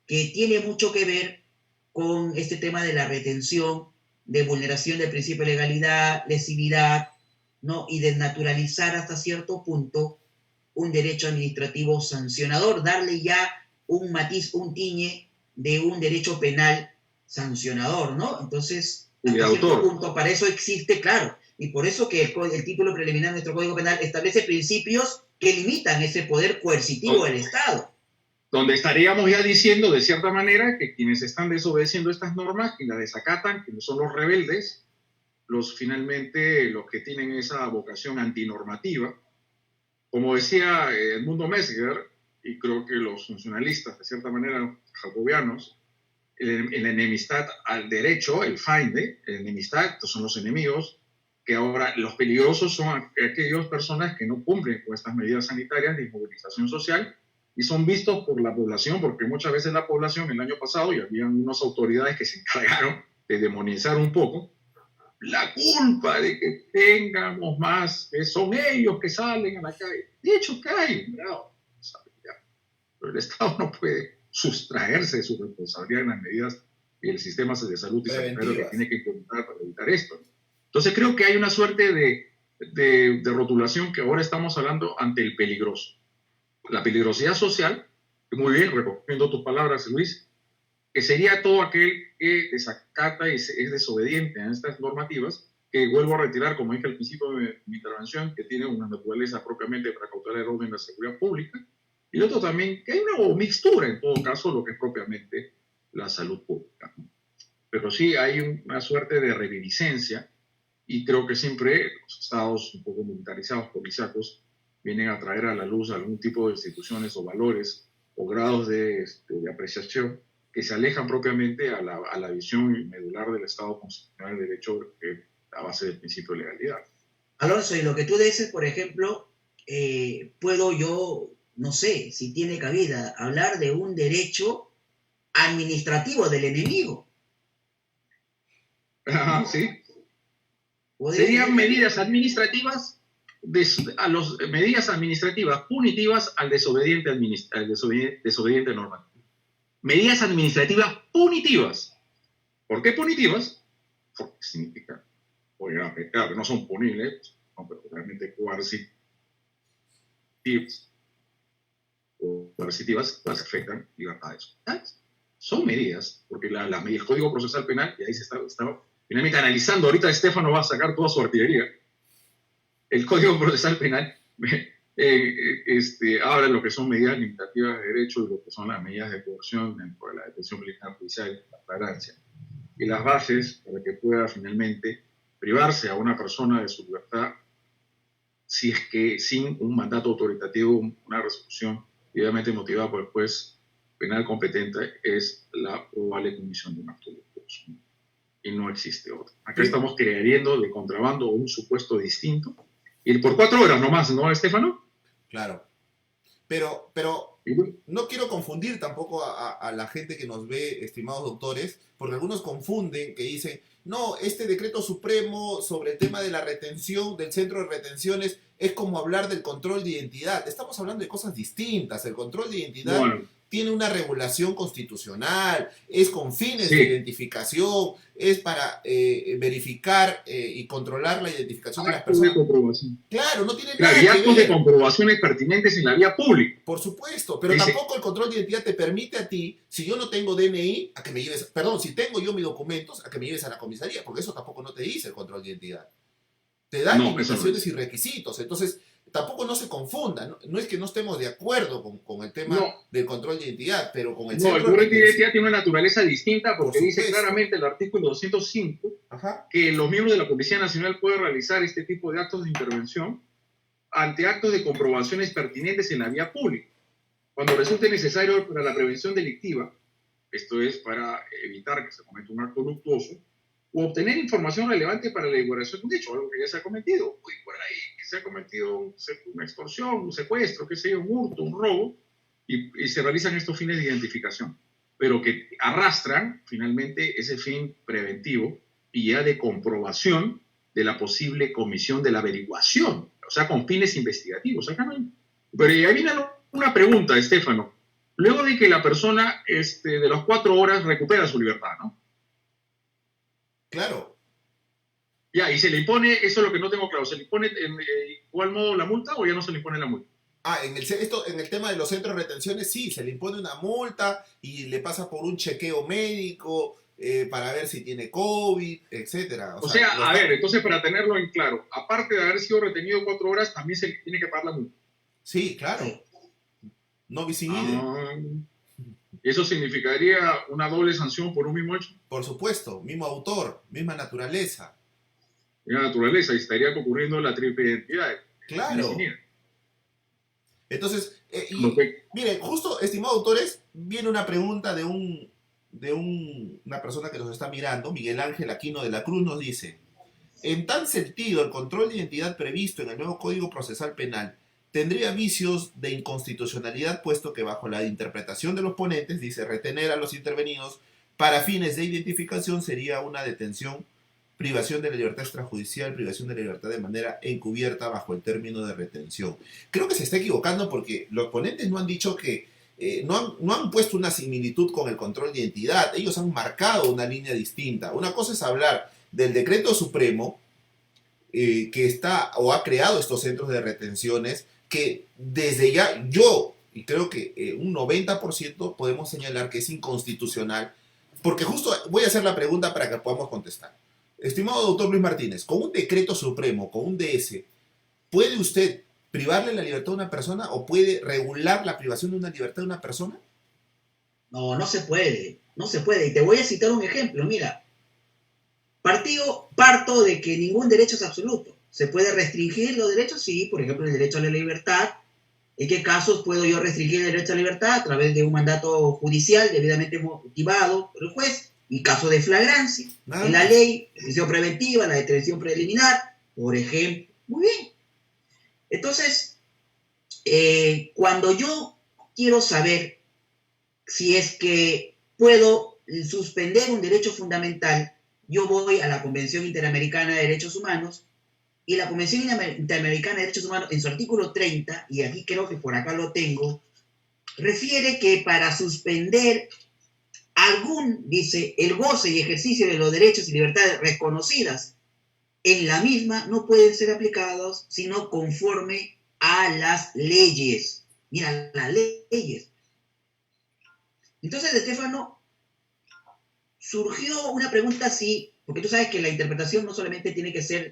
que tiene mucho que ver con este tema de la retención, de vulneración del principio de legalidad, lesividad, ¿no? Y desnaturalizar hasta cierto punto un derecho administrativo sancionador, darle ya un matiz, un tiñe de un derecho penal sancionador, ¿no? Entonces, hasta cierto punto, para eso existe, claro, y por eso que el título preliminar de nuestro Código Penal establece principios que limitan ese poder coercitivo del Estado. Donde estaríamos ya diciendo, de cierta manera, que quienes están desobedeciendo estas normas y las desacatan, que son los rebeldes, finalmente los que tienen esa vocación antinormativa. Como decía Edmundo Mesger, y creo que los funcionalistas, de cierta manera, jacobianos, la enemistad al derecho, el feinde, la enemistad, son los enemigos, que ahora los peligrosos son aquellas personas que no cumplen con estas medidas sanitarias de inmovilización social y son vistos por la población, porque muchas veces la población el año pasado, y había unas autoridades que se encargaron de demonizar un poco, la culpa de que tengamos más, que son ellos que salen a la calle. De hecho, que hay un grado de responsabilidad, pero el Estado no puede sustraerse de su responsabilidad en las medidas y el sistema de salud y sanitario que tiene que implementar para evitar esto. Entonces creo que hay una suerte de rotulación que ahora estamos hablando ante el peligroso. La peligrosidad social, muy bien, recogiendo tus palabras, Luis, que sería todo aquel que desacata y es desobediente a estas normativas, que vuelvo a retirar, como dije al principio de mi intervención, que tiene una naturaleza propiamente para cautelar el orden de la seguridad pública, y lo otro también, que hay una mixtura, en todo caso, lo que es propiamente la salud pública. pero sí hay una suerte de reminiscencia y creo que siempre los estados un poco militarizados, policíacos, vienen a traer a la luz algún tipo de instituciones o valores o grados de apreciación que se alejan propiamente a la visión medular del Estado constitucional del derecho a base del principio de legalidad. Alonso, y lo que tú dices, por ejemplo, puedo yo, no sé si tiene cabida, hablar de un derecho administrativo del enemigo. Ajá, sí. Serían medidas administrativas medidas administrativas punitivas al desobediente, desobediente normal. Medidas administrativas punitivas. ¿Por qué punitivas? Porque significa, claro, que no son punibles, no, pero realmente coercitivas las afectan libertades. Son medidas, porque el Código Procesal Penal, y ahí se está finalmente analizando, ahorita Estefano va a sacar toda su artillería, el Código Procesal Penal habla de lo que son medidas limitativas de derecho y lo que son las medidas de coerción dentro de la detención militar judicial, la flagrancia, y las bases para que pueda finalmente privarse a una persona de su libertad si es que sin un mandato autoritativo, una resolución debidamente motivada por el juez penal competente, es la probable comisión de un acto luctuoso. Y no existe otra. Acá estamos queriendo de contrabando un supuesto distinto. Y por 4 horas nomás, ¿no, Estefano? Claro. Pero no quiero confundir tampoco a la gente que nos ve, estimados doctores, porque algunos confunden que dicen, no, este decreto supremo sobre el tema de la retención, del centro de retenciones, es como hablar del control de identidad. Estamos hablando de cosas distintas. El control de identidad tiene una regulación constitucional, es con fines de identificación, es para verificar y controlar la identificación de las personas. De comprobación. Claro, no tiene nada y actos de comprobaciones pertinentes en la vía pública. Por supuesto, pero tampoco el control de identidad te permite a ti, si yo no tengo DNI, a que me lleves, perdón, si tengo yo mis documentos, a que me lleves a la comisaría, porque eso tampoco no te dice el control de identidad. Te da limitaciones y requisitos, entonces tampoco no se confunda, no es que no estemos de acuerdo con el tema del control de identidad, pero con el el control de identidad tiene una naturaleza distinta porque dice claramente el artículo 205 que los miembros de la Policía Nacional pueden realizar este tipo de actos de intervención ante actos de comprobaciones pertinentes en la vía pública, cuando resulte necesario para la prevención delictiva, esto es para evitar que se cometa un acto luctuoso, o obtener información relevante para la elaboración de un hecho, algo que ya se ha cometido, por ahí que se ha cometido una extorsión, un secuestro, qué sé yo, un hurto, un robo, y se realizan estos fines de identificación, pero que arrastran finalmente ese fin preventivo y ya de comprobación de la posible comisión de la averiguación, o sea, con fines investigativos. Acá no hay... Pero ahí viene una pregunta, Estefano. Luego de que la persona de las 4 horas recupera su libertad, ¿no? Claro. Ya, y se le impone, eso es lo que no tengo claro, ¿se le impone en igual modo la multa o ya no se le impone la multa? En el tema de los centros de retenciones, sí, se le impone una multa y le pasa por un chequeo médico para ver si tiene COVID, etcétera. O sea, a ver, entonces para tenerlo en claro, aparte de haber sido retenido 4 horas, también se le tiene que pagar la multa. Sí, claro. No bis in idem. ¿Eso significaría una doble sanción por un mismo hecho? Por supuesto, mismo autor, misma naturaleza. Misma naturaleza, y estaría ocurriendo la triple identidad. Claro. Entonces, miren, justo, estimados autores, viene una pregunta de una persona que nos está mirando, Miguel Ángel Aquino de la Cruz, nos dice, en tan sentido, el control de identidad previsto en el nuevo Código Procesal Penal tendría vicios de inconstitucionalidad, puesto que bajo la interpretación de los ponentes, dice, retener a los intervenidos para fines de identificación sería una detención, privación de la libertad extrajudicial, privación de la libertad de manera encubierta bajo el término de retención. Creo que se está equivocando porque los ponentes no han dicho que, no han puesto una similitud con el control de identidad, ellos han marcado una línea distinta. Una cosa es hablar del decreto supremo que está o ha creado estos centros de retenciones que desde ya yo, y creo que un 90% podemos señalar que es inconstitucional, porque justo voy a hacer la pregunta para que podamos contestar. Estimado doctor Luis Martínez, con un decreto supremo, con un DS, ¿puede usted privarle la libertad a una persona o puede regular la privación de una libertad de una persona? No, no se puede, no se puede. Y te voy a citar un ejemplo, mira. Parto de que ningún derecho es absoluto. ¿Se puede restringir los derechos? Sí, por ejemplo, el derecho a la libertad. ¿En qué casos puedo yo restringir el derecho a la libertad? A través de un mandato judicial debidamente motivado por el juez, y caso de flagrancia. En la ley, detención preventiva, la detención preliminar, por ejemplo. Muy bien. Entonces, cuando yo quiero saber si es que puedo suspender un derecho fundamental, yo voy a la Convención Interamericana de Derechos Humanos, y la Convención Interamericana de Derechos Humanos, en su artículo 30, y aquí creo que por acá lo tengo, refiere que para suspender dice, el goce y ejercicio de los derechos y libertades reconocidas en la misma no pueden ser aplicados sino conforme a las leyes. Mira, las leyes. Entonces, Stefano, surgió una pregunta así, porque tú sabes que la interpretación no solamente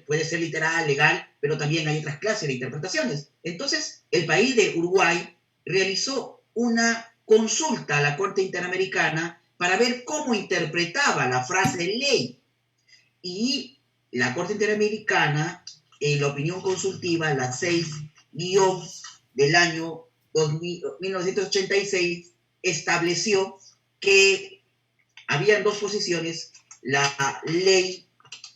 puede ser literal, legal, pero también hay otras clases de interpretaciones. Entonces, el país de Uruguay realizó una consulta a la Corte Interamericana para ver cómo interpretaba la frase ley. Y la Corte Interamericana, en la opinión consultiva, la 6- del año 1986, estableció que habían dos posiciones: la ley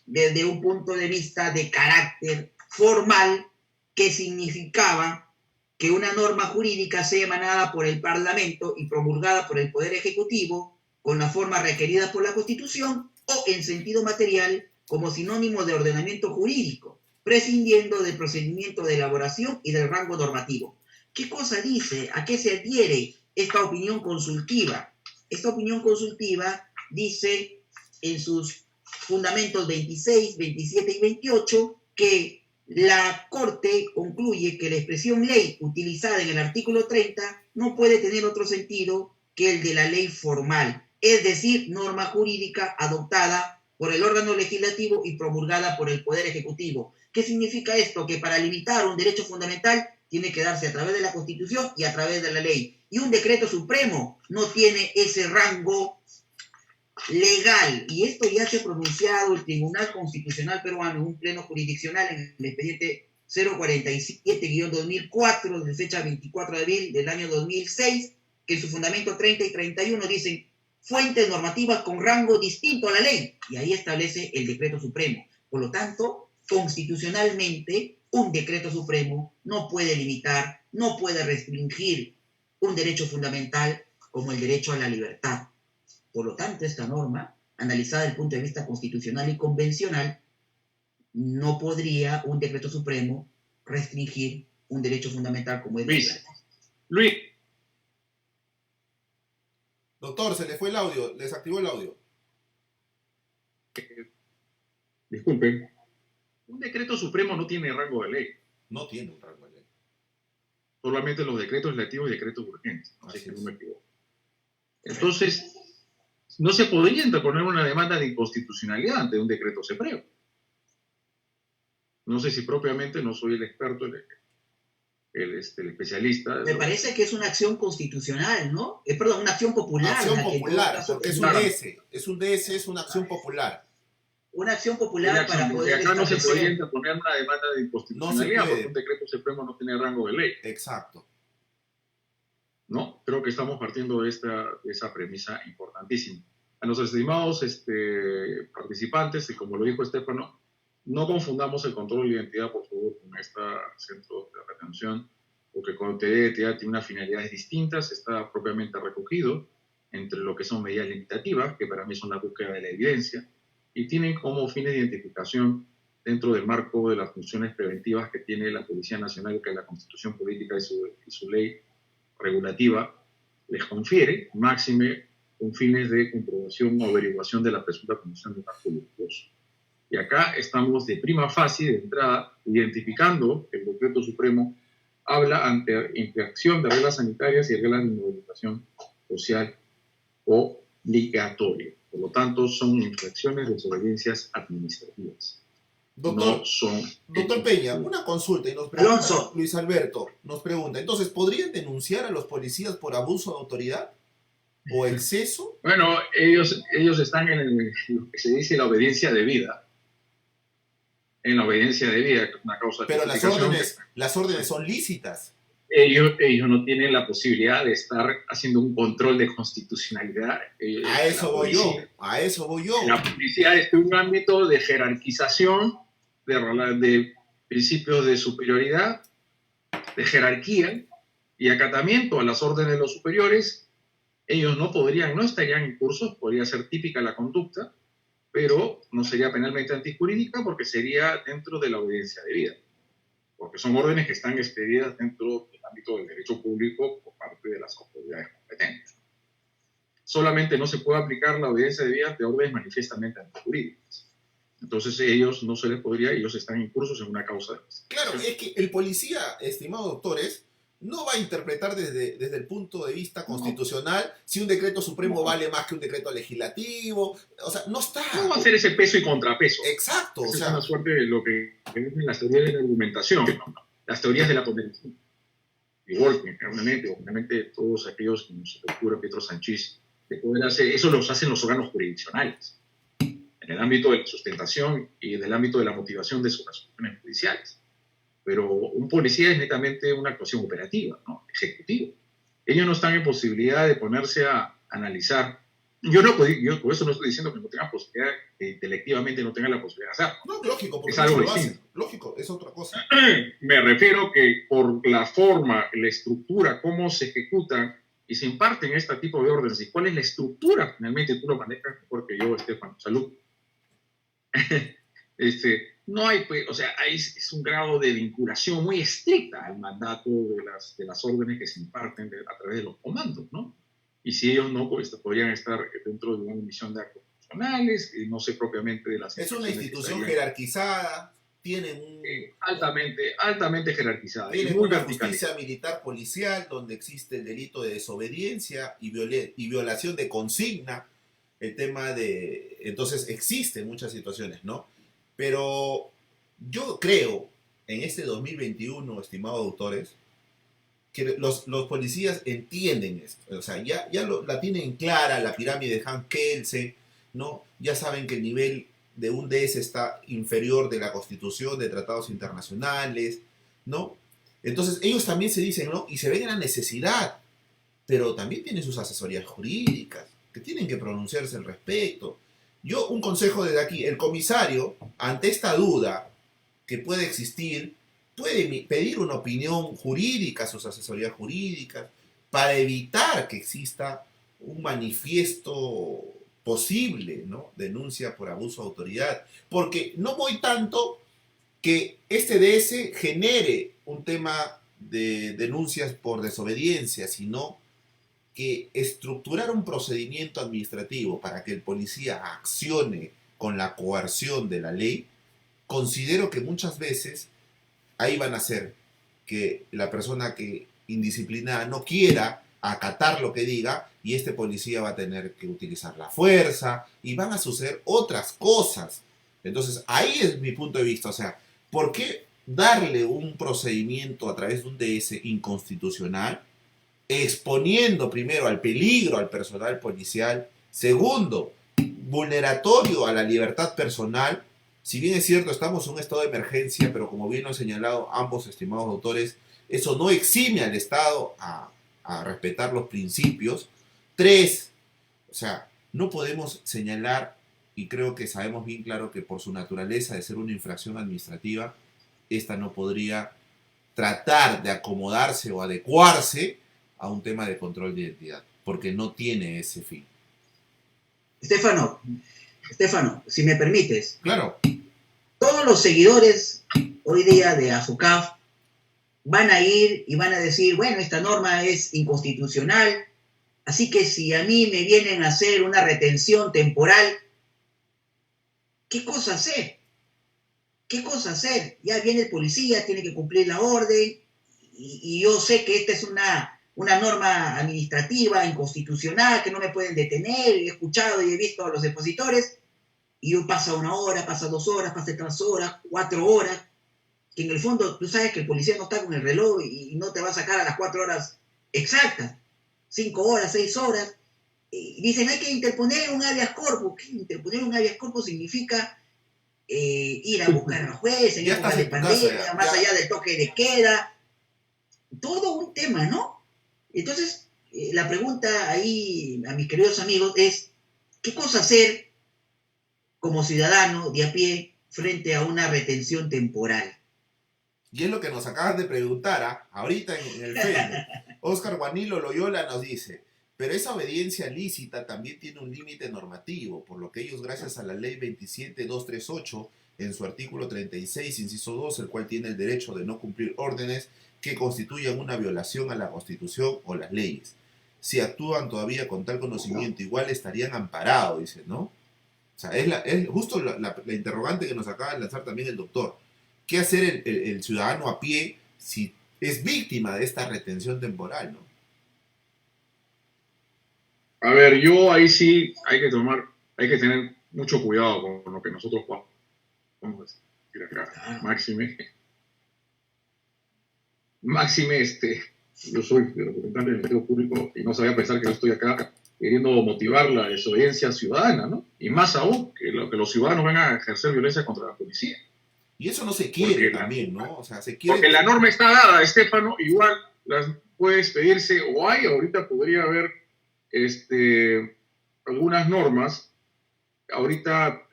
desde un punto de vista de carácter formal, que significaba que una norma jurídica sea emanada por el Parlamento y promulgada por el Poder Ejecutivo con la forma requerida por la Constitución, o en sentido material como sinónimo de ordenamiento jurídico, prescindiendo del procedimiento de elaboración y del rango normativo. ¿Qué cosa dice? ¿A qué se adhiere esta opinión consultiva? Esta opinión consultiva dice en sus fundamentos 26, 27 y 28 que la Corte concluye que la expresión ley utilizada en el artículo 30 no puede tener otro sentido que el de la ley formal, es decir, norma jurídica adoptada por el órgano legislativo y promulgada por el Poder Ejecutivo. ¿Qué significa esto? Que para limitar un derecho fundamental tiene que darse a través de la Constitución y a través de la ley. Y un decreto supremo no tiene ese rango legal. Y esto ya se ha pronunciado el Tribunal Constitucional Peruano en un pleno jurisdiccional en el expediente 047-2004, de fecha 24 de abril del año 2006, que en su fundamento 30 y 31 dicen fuentes normativas con rango distinto a la ley, y ahí establece el decreto supremo. Por lo tanto, constitucionalmente, un decreto supremo no puede limitar, no puede restringir un derecho fundamental como el derecho a la libertad. Por lo tanto, esta norma, analizada desde el punto de vista constitucional y convencional, no podría un decreto supremo restringir un derecho fundamental como es la libertad. Luis. Doctor, se le fue el audio, desactivó el audio. Disculpen. Un decreto supremo no tiene rango de ley. No tiene un rango de ley. Solamente los decretos legislativos y decretos urgentes. Así que no me equivoco. Entonces, no se podría interponer una demanda de inconstitucionalidad ante un decreto supremo. No sé si propiamente, no soy el experto, el especialista. Me parece que es una acción constitucional, ¿no? Perdón, una acción popular. Acción popular, porque es un DS. Es un DS, es una acción popular. Una acción popular para poder acá no se podría interponer una demanda de inconstitucionalidad, porque un decreto supremo no tiene rango de ley. Exacto. ¿No? Creo que estamos partiendo de esa premisa importantísima. A nuestros estimados participantes, y como lo dijo Stefano, no confundamos el control de identidad, por favor, con este centro de retención, porque cuando te de identidad tiene unas finalidades distintas, está propiamente recogido entre lo que son medidas limitativas, que para mí son la búsqueda de la evidencia, y tienen como fines de identificación dentro del marco de las funciones preventivas que tiene la Policía Nacional, que la Constitución Política y su ley regulativa les confiere, máxime con fines de comprobación o averiguación de la presunta comisión de un acto luctuoso. Y acá estamos de prima facie, de entrada, identificando que el decreto supremo habla ante infracción de reglas sanitarias y reglas de movilización social obligatoria. Por lo tanto, son infracciones de desobediencias administrativas. Doctor, no son doctor Peña, una consulta y nos pregunta Luis Alberto, nos pregunta, entonces, ¿podrían denunciar a los policías por abuso de autoridad? o exceso. Bueno, ellos están en lo que se dice la obediencia debida. En la obediencia debida, que es una causa de Pero justificación. las órdenes son lícitas. Ellos no tienen la posibilidad de estar haciendo un control de constitucionalidad. A eso voy yo. La policía es un ámbito de jerarquización, de principios de superioridad, de jerarquía y acatamiento a las órdenes de los superiores. Ellos no estarían en cursos, podría ser típica la conducta, pero no sería penalmente antijurídica porque sería dentro de la obediencia debida, porque son órdenes que están expedidas dentro del ámbito del derecho público por parte de las autoridades competentes. Solamente no se puede aplicar la obediencia debida de órdenes manifiestamente antijurídicas. Entonces ellos no se les podría, ellos están incursos en una causa de Claro, es que el policía, estimados doctores, no va a interpretar desde el punto de vista constitucional si un decreto supremo vale más que un decreto legislativo. O sea, no está. No va a hacer ese peso y contrapeso. Exacto. Esa es una suerte de lo que dicen las teorías de la argumentación, ¿no? Las teorías de la convención. Igual, obviamente, todos aquellos que nos ocurre Pietro Sanchís, de poder hacer, eso los hacen los órganos jurisdiccionales, en el ámbito de la sustentación y en el ámbito de la motivación de sus resoluciones judiciales. Pero un policía es netamente una actuación operativa, ¿no? Ejecutiva. Ellos no están en posibilidad de ponerse a analizar. Yo por eso no estoy diciendo que no tengan posibilidad, que intelectivamente no tengan la posibilidad de hacerlo. No, lógico, porque es algo lo distinto. hacen. Lógico, es otra cosa. Me refiero que por la forma, la estructura, cómo se ejecutan y se imparten este tipo de órdenes y cuál es la estructura, finalmente tú lo manejas mejor que yo, Estefano. Salud. No hay, pues, o sea, es un grado de vinculación muy estricta al mandato de las órdenes que se imparten a través de los comandos, ¿no? Y si ellos no, pues podrían estar dentro de una emisión de actos funcionales, no sé propiamente de las... Es una institución jerarquizada, tienen un... altamente jerarquizada. Tienen una justicia militar policial donde existe el delito de desobediencia y violación de consigna. El tema de... Entonces existen muchas situaciones, ¿no? Pero yo creo, en este 2021, estimados autores, que los policías entienden esto. O sea, ya la tienen clara, la pirámide de Hans Kelsen, ¿no? Ya saben que el nivel de un DS está inferior de la Constitución, de tratados internacionales, ¿no? Entonces ellos también se dicen, ¿no? Y se ven en la necesidad, pero también tienen sus asesorías jurídicas, que tienen que pronunciarse al respecto. Yo, un consejo desde aquí, el comisario, ante esta duda que puede existir, puede pedir una opinión jurídica, sus asesorías jurídicas, para evitar que exista un manifiesto posible, ¿no? Denuncia por abuso de autoridad. Porque no voy tanto que este DS genere un tema de denuncias por desobediencia, sino que estructurar un procedimiento administrativo para que el policía accione con la coerción de la ley, considero que muchas veces ahí van a ser que la persona que indisciplinada no quiera acatar lo que diga y este policía va a tener que utilizar la fuerza y van a suceder otras cosas. Entonces ahí es mi punto de vista, o sea, ¿por qué darle un procedimiento a través de un DS inconstitucional, exponiendo primero al peligro al personal policial, segundo, vulneratorio a la libertad personal? Si bien es cierto, estamos en un estado de emergencia, pero como bien lo han señalado ambos estimados autores, eso no exime al Estado a respetar los principios. 3, o sea, no podemos señalar, y creo que sabemos bien claro que por su naturaleza de ser una infracción administrativa, esta no podría tratar de acomodarse o adecuarse a un tema de control de identidad, porque no tiene ese fin. Estefano, si me permites. Claro. Todos los seguidores hoy día de ASUCAF van a ir y van a decir, bueno, esta norma es inconstitucional, así que si a mí me vienen a hacer una retención temporal, ¿qué cosa hacer? ¿Qué cosa hacer? Ya viene el policía, tiene que cumplir la orden, y yo sé que esta es una norma administrativa, inconstitucional, que no me pueden detener, he escuchado y he visto a los expositores, y pasa 1 hora, pasa 2 horas, pasa 3 horas, 4 horas, que en el fondo tú sabes que el policía no está con el reloj y no te va a sacar a las 4 horas exactas, 5 horas, 6 horas, dicen hay que interponer un habeas corpus. ¿Qué? Interponer un habeas corpus significa ir a buscar al juez en Ya épocas estás de en tu casa, pandemia, más ya. allá del toque de queda, todo un tema, ¿no? Entonces, la pregunta ahí a mis queridos amigos es, ¿qué cosa hacer como ciudadano de a pie frente a una retención temporal? Y es lo que nos acabas de preguntar, ¿ah? Ahorita en el Facebook. Oscar Guanilo Loyola nos dice, pero esa obediencia lícita también tiene un límite normativo, por lo que ellos, gracias a la ley 27238, en su artículo 36, inciso 2, el cual tiene el derecho de no cumplir órdenes que constituyan una violación a la Constitución o las leyes. Si actúan todavía con tal conocimiento, igual estarían amparados, dice, ¿no? O sea, es justo la interrogante que nos acaba de lanzar también el doctor. ¿Qué hacer el ciudadano a pie si es víctima de esta retención temporal, ¿no? A ver, yo ahí sí hay que tener mucho cuidado con lo que nosotros vamos a decir acá. Máxime, yo soy representante del Ministerio Público y no sabía pensar que yo estoy acá queriendo motivar la desobediencia ciudadana, ¿no? Y más aún, que los ciudadanos van a ejercer violencia contra la policía. Y eso no se quiere Porque también, ¿no? O sea, se quiere... Porque la norma está dada, Estefano, igual puede expedirse, o hay, ahorita podría haber algunas normas ahorita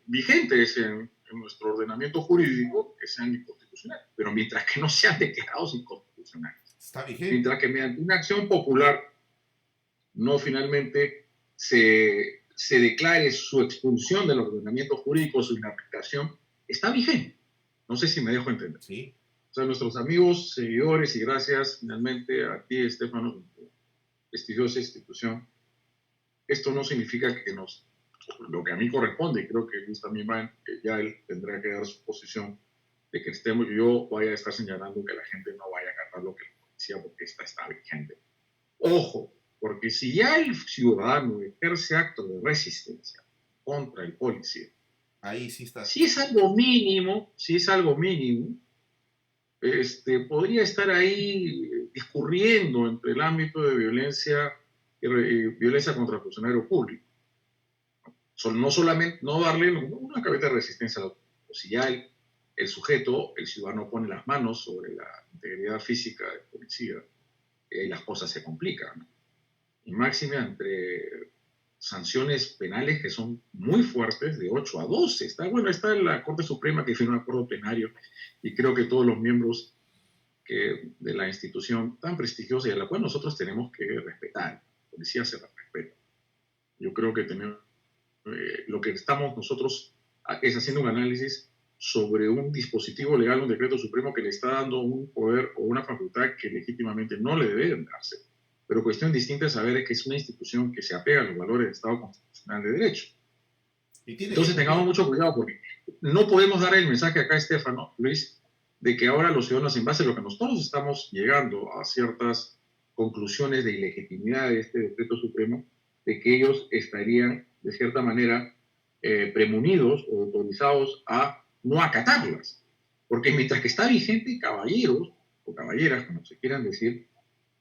vigentes en nuestro ordenamiento jurídico que sean inconstitucionales, pero mientras que no sean declarados inconstitucionales, Está vigente. mientras que mediante una acción popular no finalmente se declare su expulsión del ordenamiento jurídico, su inaplicación, está vigente. No sé si me dejo entender. Sí. O sea, nuestros amigos, seguidores, y gracias finalmente a ti, Estefano, por tu prestigiosa institución, esto no significa que lo que a mí corresponde, y creo que Luis también que ya él tendrá que dar su posición, de que yo vaya a estar señalando que la gente no vaya a acatar lo que la policía, porque esta está vigente. Ojo, porque si ya el ciudadano ejerce actos de resistencia contra el policía, ahí sí está. Si es algo mínimo, podría estar ahí discurriendo entre el ámbito de violencia y violencia contra el funcionario público. No solamente no darle una cabeza de resistencia a la autoridad. Si ya el sujeto, el ciudadano, pone las manos sobre la integridad física del policía, las cosas se complican, ¿no? Y máxime entre sanciones penales que son muy fuertes, de 8 a 12. Está la Corte Suprema que firma un acuerdo plenario, y creo que todos los miembros de la institución tan prestigiosa y a la cual nosotros tenemos que respetar, la policía se la respeta. Yo creo que lo que estamos nosotros es haciendo un análisis sobre un dispositivo legal, un decreto supremo que le está dando un poder o una facultad que legítimamente no le deben darse. Pero cuestión distinta es saber que es una institución que se apega a los valores del Estado constitucional de derecho. Entonces tengamos mucho cuidado, porque no podemos dar el mensaje acá, Estefano, Luis, de que ahora los ciudadanos, en base a lo que nosotros estamos llegando a ciertas conclusiones de ilegitimidad de este decreto supremo, de que ellos estarían, de cierta manera, premunidos o autorizados a no acatarlas. Porque mientras que está vigente, caballeros o caballeras, como se quieran decir,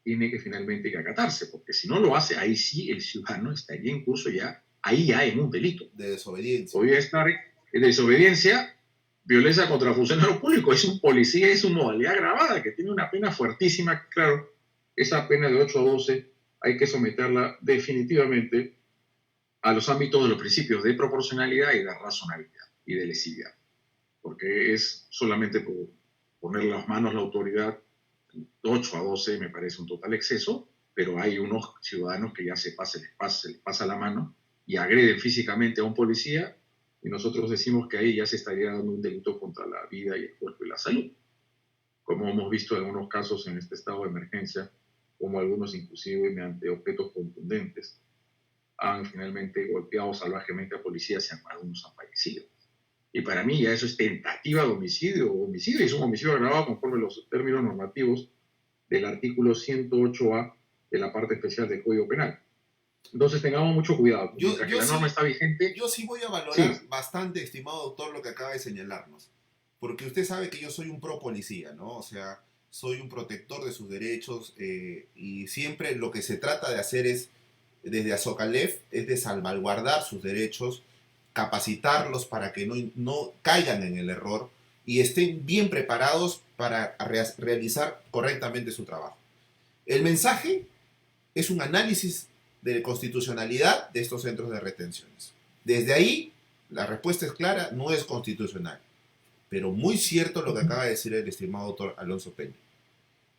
tiene que finalmente acatarse, porque si no lo hace, ahí sí el ciudadano estaría en curso ahí ya en un delito. De desobediencia. Podría estar en desobediencia, violencia contra funcionario público, es un policía, es una modalidad agravada, que tiene una pena fuertísima, claro, esa pena de 8 a 12 hay que someterla definitivamente a los ámbitos de los principios de proporcionalidad y de razonabilidad y de lesividad, porque es solamente por poner las manos a la autoridad. 8 a 12 me parece un total exceso, pero hay unos ciudadanos que ya se les pasa la mano y agreden físicamente a un policía, y nosotros decimos que ahí ya se estaría dando un delito contra la vida y el cuerpo y la salud, como hemos visto en algunos casos en este estado de emergencia, como algunos inclusive mediante objetos contundentes han finalmente golpeado salvajemente a policías y algunos han fallecido. Y para mí ya eso es tentativa de homicidio, y es un homicidio agravado conforme los términos normativos del artículo 108A de la parte especial del Código Penal. Entonces tengamos mucho cuidado. Mientras que la norma está vigente. Yo sí voy a valorar bastante, estimado doctor, lo que acaba de señalarnos. Porque usted sabe que yo soy un pro policía, ¿no? O sea, soy un protector de sus derechos, y siempre lo que se trata de hacer es desde Azocalef es de salvaguardar sus derechos, capacitarlos para que no caigan en el error y estén bien preparados para realizar correctamente su trabajo. El mensaje es un análisis de constitucionalidad de estos centros de retenciones. Desde ahí, la respuesta es clara, no es constitucional. Pero muy cierto lo que acaba de decir el estimado doctor Alonso Peña.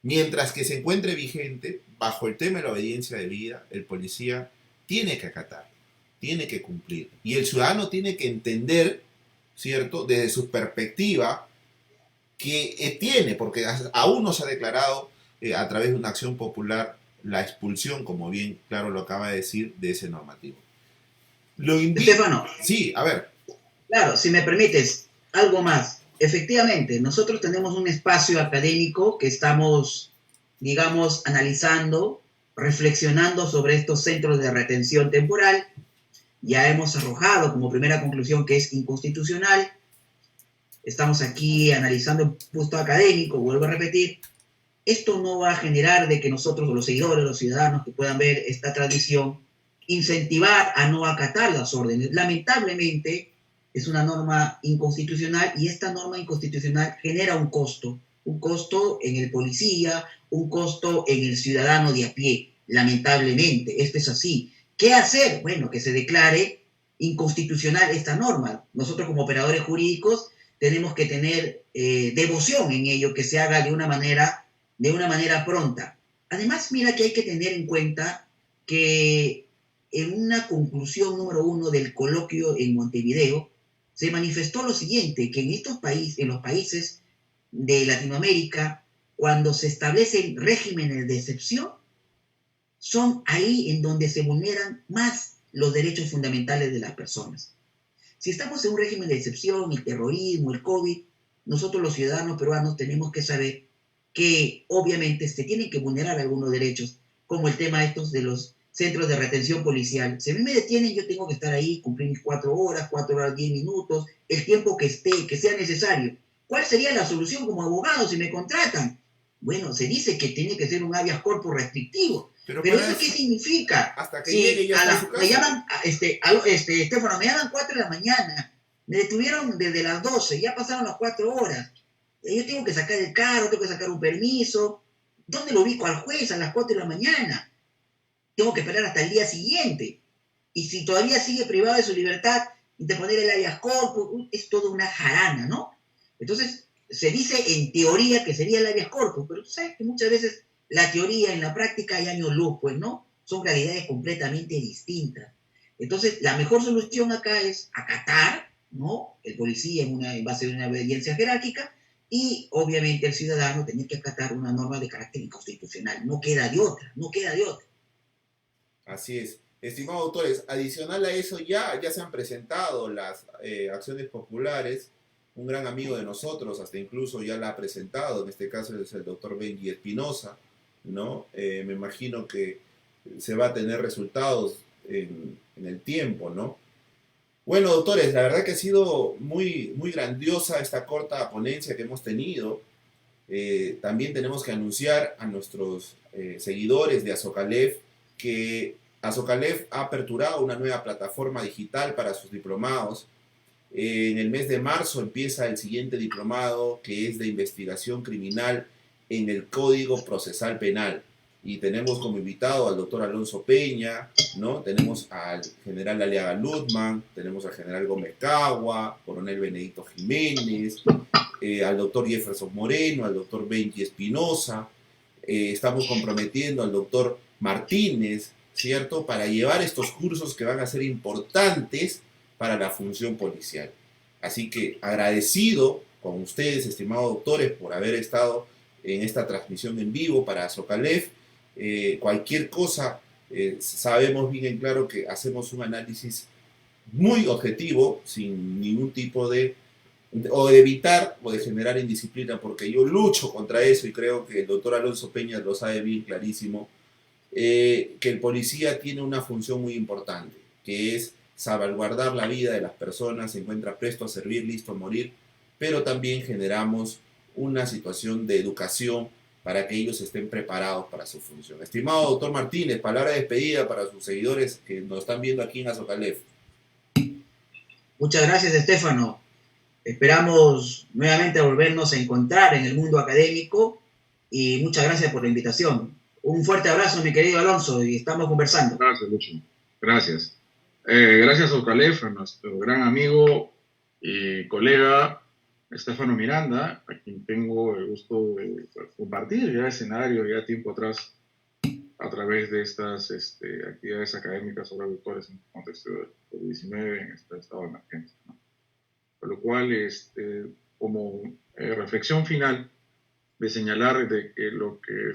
Mientras que se encuentre vigente, bajo el tema de la obediencia debida, el policía tiene que acatar, tiene que cumplir. Y el ciudadano tiene que entender, ¿cierto?, desde su perspectiva, que tiene, porque aún no se ha declarado a través de una acción popular la expulsión, como bien claro lo acaba de decir, de ese normativo. Estefano. Sí, a ver. Claro, si me permites, algo más. Efectivamente, nosotros tenemos un espacio académico que estamos, digamos, analizando, reflexionando sobre estos centros de retención temporal. Ya hemos arrojado como primera conclusión que es inconstitucional. Estamos aquí analizando el punto académico, vuelvo a repetir. Esto no va a generar de que nosotros, los seguidores, los ciudadanos que puedan ver esta transmisión, incentivar a no acatar las órdenes. Lamentablemente, es una norma inconstitucional y esta norma inconstitucional genera un costo en el policía, un costo en el ciudadano de a pie. Lamentablemente, esto es así. ¿Qué hacer? Bueno, que se declare inconstitucional esta norma. Nosotros como operadores jurídicos tenemos que tener devoción en ello, que se haga de una manera pronta. Además, mira que hay que tener en cuenta que en una conclusión número 1 del coloquio en Montevideo, se manifestó lo siguiente, que en los países de Latinoamérica, cuando se establecen regímenes de excepción, son ahí en donde se vulneran más los derechos fundamentales de las personas. Si estamos en un régimen de excepción, el terrorismo, el COVID, nosotros los ciudadanos peruanos tenemos que saber que obviamente se tienen que vulnerar algunos derechos, como el tema estos de los centros de retención policial. Si a mí me detienen, yo tengo que estar ahí, cumplir mis 4 horas, 10 minutos, el tiempo que sea necesario. ¿Cuál sería la solución como abogado si me contratan? Bueno, se dice que tiene que ser un habeas corpus restrictivo. Pero ¿eso qué significa? Hasta que llegue ya a su casa. Me llaman, Estefano, me llaman 4 de la mañana, me detuvieron desde las 12, ya pasaron las 4 horas. Yo tengo que sacar el carro, tengo que sacar un permiso. ¿Dónde lo ubico al juez a las 4 de la mañana? Tengo que esperar hasta el día siguiente. Y si todavía sigue privado de su libertad, interponer el habeas corpus, es toda una jarana, ¿no? Entonces, se dice en teoría que sería el habeas corpus, pero tú sabes que muchas veces la teoría en la práctica hay años luz, pues, ¿no? Son realidades completamente distintas. Entonces, la mejor solución acá es acatar, ¿no? El policía en base a una obediencia jerárquica, y obviamente el ciudadano tiene que acatar una norma de carácter inconstitucional. No queda de otra. Así es. Estimados autores, adicional a eso ya se han presentado las acciones populares. Un gran amigo de nosotros, hasta incluso ya la ha presentado, en este caso es el doctor Benji Espinosa, ¿no? Me imagino que se va a tener resultados en el tiempo, ¿no? Bueno, doctores, la verdad que ha sido muy, muy grandiosa esta corta ponencia que hemos tenido. También tenemos que anunciar a nuestros seguidores de Azocalef que Azocalef ha aperturado una nueva plataforma digital para sus diplomados. En el mes de marzo empieza el siguiente diplomado, que es de investigación criminal en el Código Procesal Penal. Y tenemos como invitado al doctor Alonso Peña, ¿no? Tenemos al general Aliaga Lutman, tenemos al general Gómez Cagua, coronel Benedicto Jiménez, al doctor Jefferson Moreno, al doctor Benji Espinosa. Estamos comprometiendo al doctor Martínez, ¿cierto?, para llevar estos cursos que van a ser importantes para la función policial. Así que agradecido con ustedes, estimados doctores, por haber estado en esta transmisión en vivo para Azocalef. Cualquier cosa, sabemos bien en claro que hacemos un análisis muy objetivo, sin ningún tipo de evitar o de generar indisciplina, porque yo lucho contra eso y creo que el doctor Alonso Peña lo sabe bien clarísimo, que el policía tiene una función muy importante, que es salvaguardar la vida de las personas, se encuentra presto a servir, listo a morir, pero también generamos una situación de educación para que ellos estén preparados para su función. Estimado doctor Martínez, palabra de despedida para sus seguidores que nos están viendo aquí en Azocalef. Muchas gracias, Estefano. Esperamos nuevamente volvernos a encontrar en el mundo académico y muchas gracias por la invitación. Un fuerte abrazo, mi querido Alonso, y estamos conversando. Gracias, Lucho. Gracias. Gracias a Ocalef, a nuestro gran amigo y colega Estefano Miranda, a quien tengo el gusto de compartir ya escenario, ya tiempo atrás, a través de estas actividades académicas sobre virtuales en el contexto del COVID-19 en este estado de emergencia, ¿no? Por lo cual, como reflexión final, de señalar de que lo que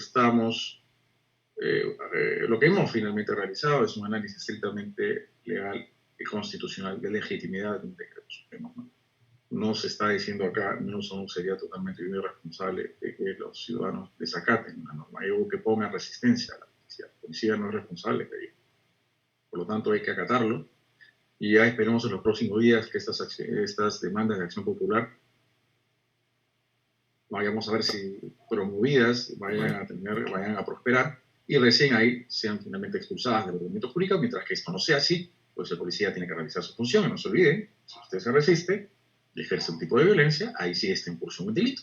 hemos finalmente realizado es un análisis estrictamente legal y constitucional de legitimidad de un decreto supremo, ¿no? No se está diciendo acá, no sería totalmente irresponsable de que los ciudadanos desacaten la norma. Hay algo que ponga resistencia a la policía. La policía no es responsable de ello. Por lo tanto, hay que acatarlo. Y ya esperemos en los próximos días que estas demandas de acción popular vayamos a ver si promovidas vayan a prosperar y recién ahí sean finalmente expulsadas del ordenamiento jurídico. Mientras que esto no sea así, pues el policía tiene que realizar su función. Y no se olviden, si usted se resiste y ejerce un tipo de violencia, ahí sí está en curso un delito.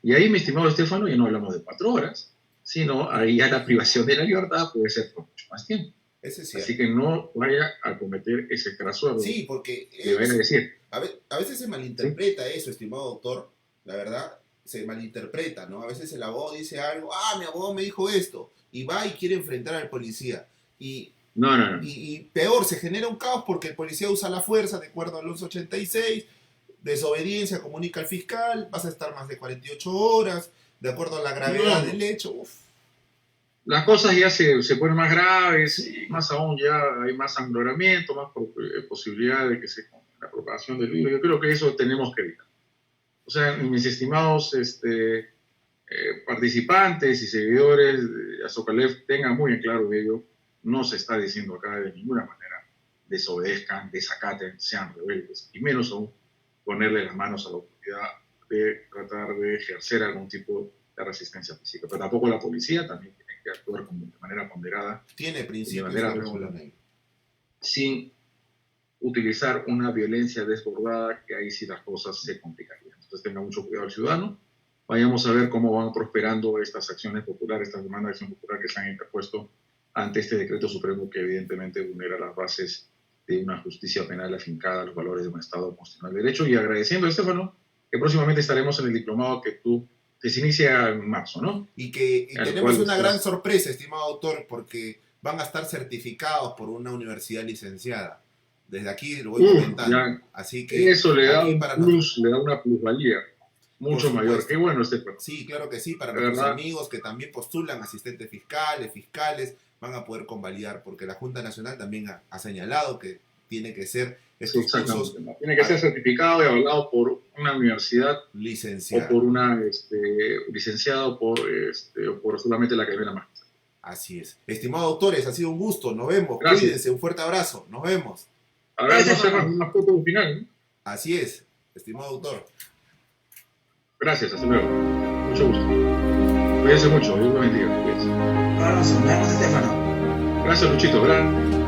Y ahí, mi estimado Estefano, ya no hablamos de 4 horas, sino ahí ya la privación de la libertad puede ser por mucho más tiempo. Así que no vaya a cometer ese craso error. Sí, porque decir. A veces se malinterpreta eso, estimado doctor. La verdad, se malinterpreta, ¿no? A veces el abogado dice algo, mi abogado me dijo esto, y va y quiere enfrentar al policía. No. Y peor, se genera un caos porque el policía usa la fuerza, de acuerdo al 1186, desobediencia, comunica al fiscal, vas a estar más de 48 horas, de acuerdo a la gravedad del hecho. Uf. Las cosas ya se ponen más graves, y más aún ya hay más sangramiento, más posibilidad de que la propagación del virus. Yo creo que eso tenemos que evitar. O sea, mis estimados participantes y seguidores de Azocalef tengan muy en claro ello. No se está diciendo acá de ninguna manera desobedezcan, desacaten, sean rebeldes, y menos aún ponerle las manos a la autoridad de tratar de ejercer algún tipo de resistencia física. Pero tampoco la policía también tiene que actuar de manera ponderada. Tiene principios de manera sin utilizar una violencia desbordada, que ahí sí las cosas se complicarían. Entonces tenga mucho cuidado el ciudadano. Vayamos a ver cómo van prosperando estas acciones populares, estas demandas de acción popular que se han interpuesto ante este decreto supremo que evidentemente vulnera las bases de una justicia penal afincada a los valores de un Estado constitucional de derecho. Y agradeciendo a Estefano, que próximamente estaremos en el diplomado que se inicia en marzo, ¿no? Y tenemos una gran sorpresa, estimado doctor, porque van a estar certificados por una universidad licenciada. Desde aquí lo voy comentando. Así que eso le da una plusvalía mucho mayor. Qué bueno, Estefano. Sí, claro que sí, para nuestros amigos que también postulan asistentes fiscales, van a poder convalidar, porque la Junta Nacional también ha señalado que tiene que ser estos cursos. Tiene que ser certificado y avalado por una universidad licenciada. O por una licenciado o por solamente la Academia de la Magistratura. Así es. Estimados doctores, ha sido un gusto. Nos vemos. Gracias. Cuídense. Un fuerte abrazo. Nos vemos. A ver, no hacemos una foto final, ¿no? Así es, estimado doctor. Gracias, hasta luego. Mucho gusto. Cuídense mucho. Dios los bendiga. Cuídense. Nos vemos, Estefano. Gracias, Luchito. Gracias.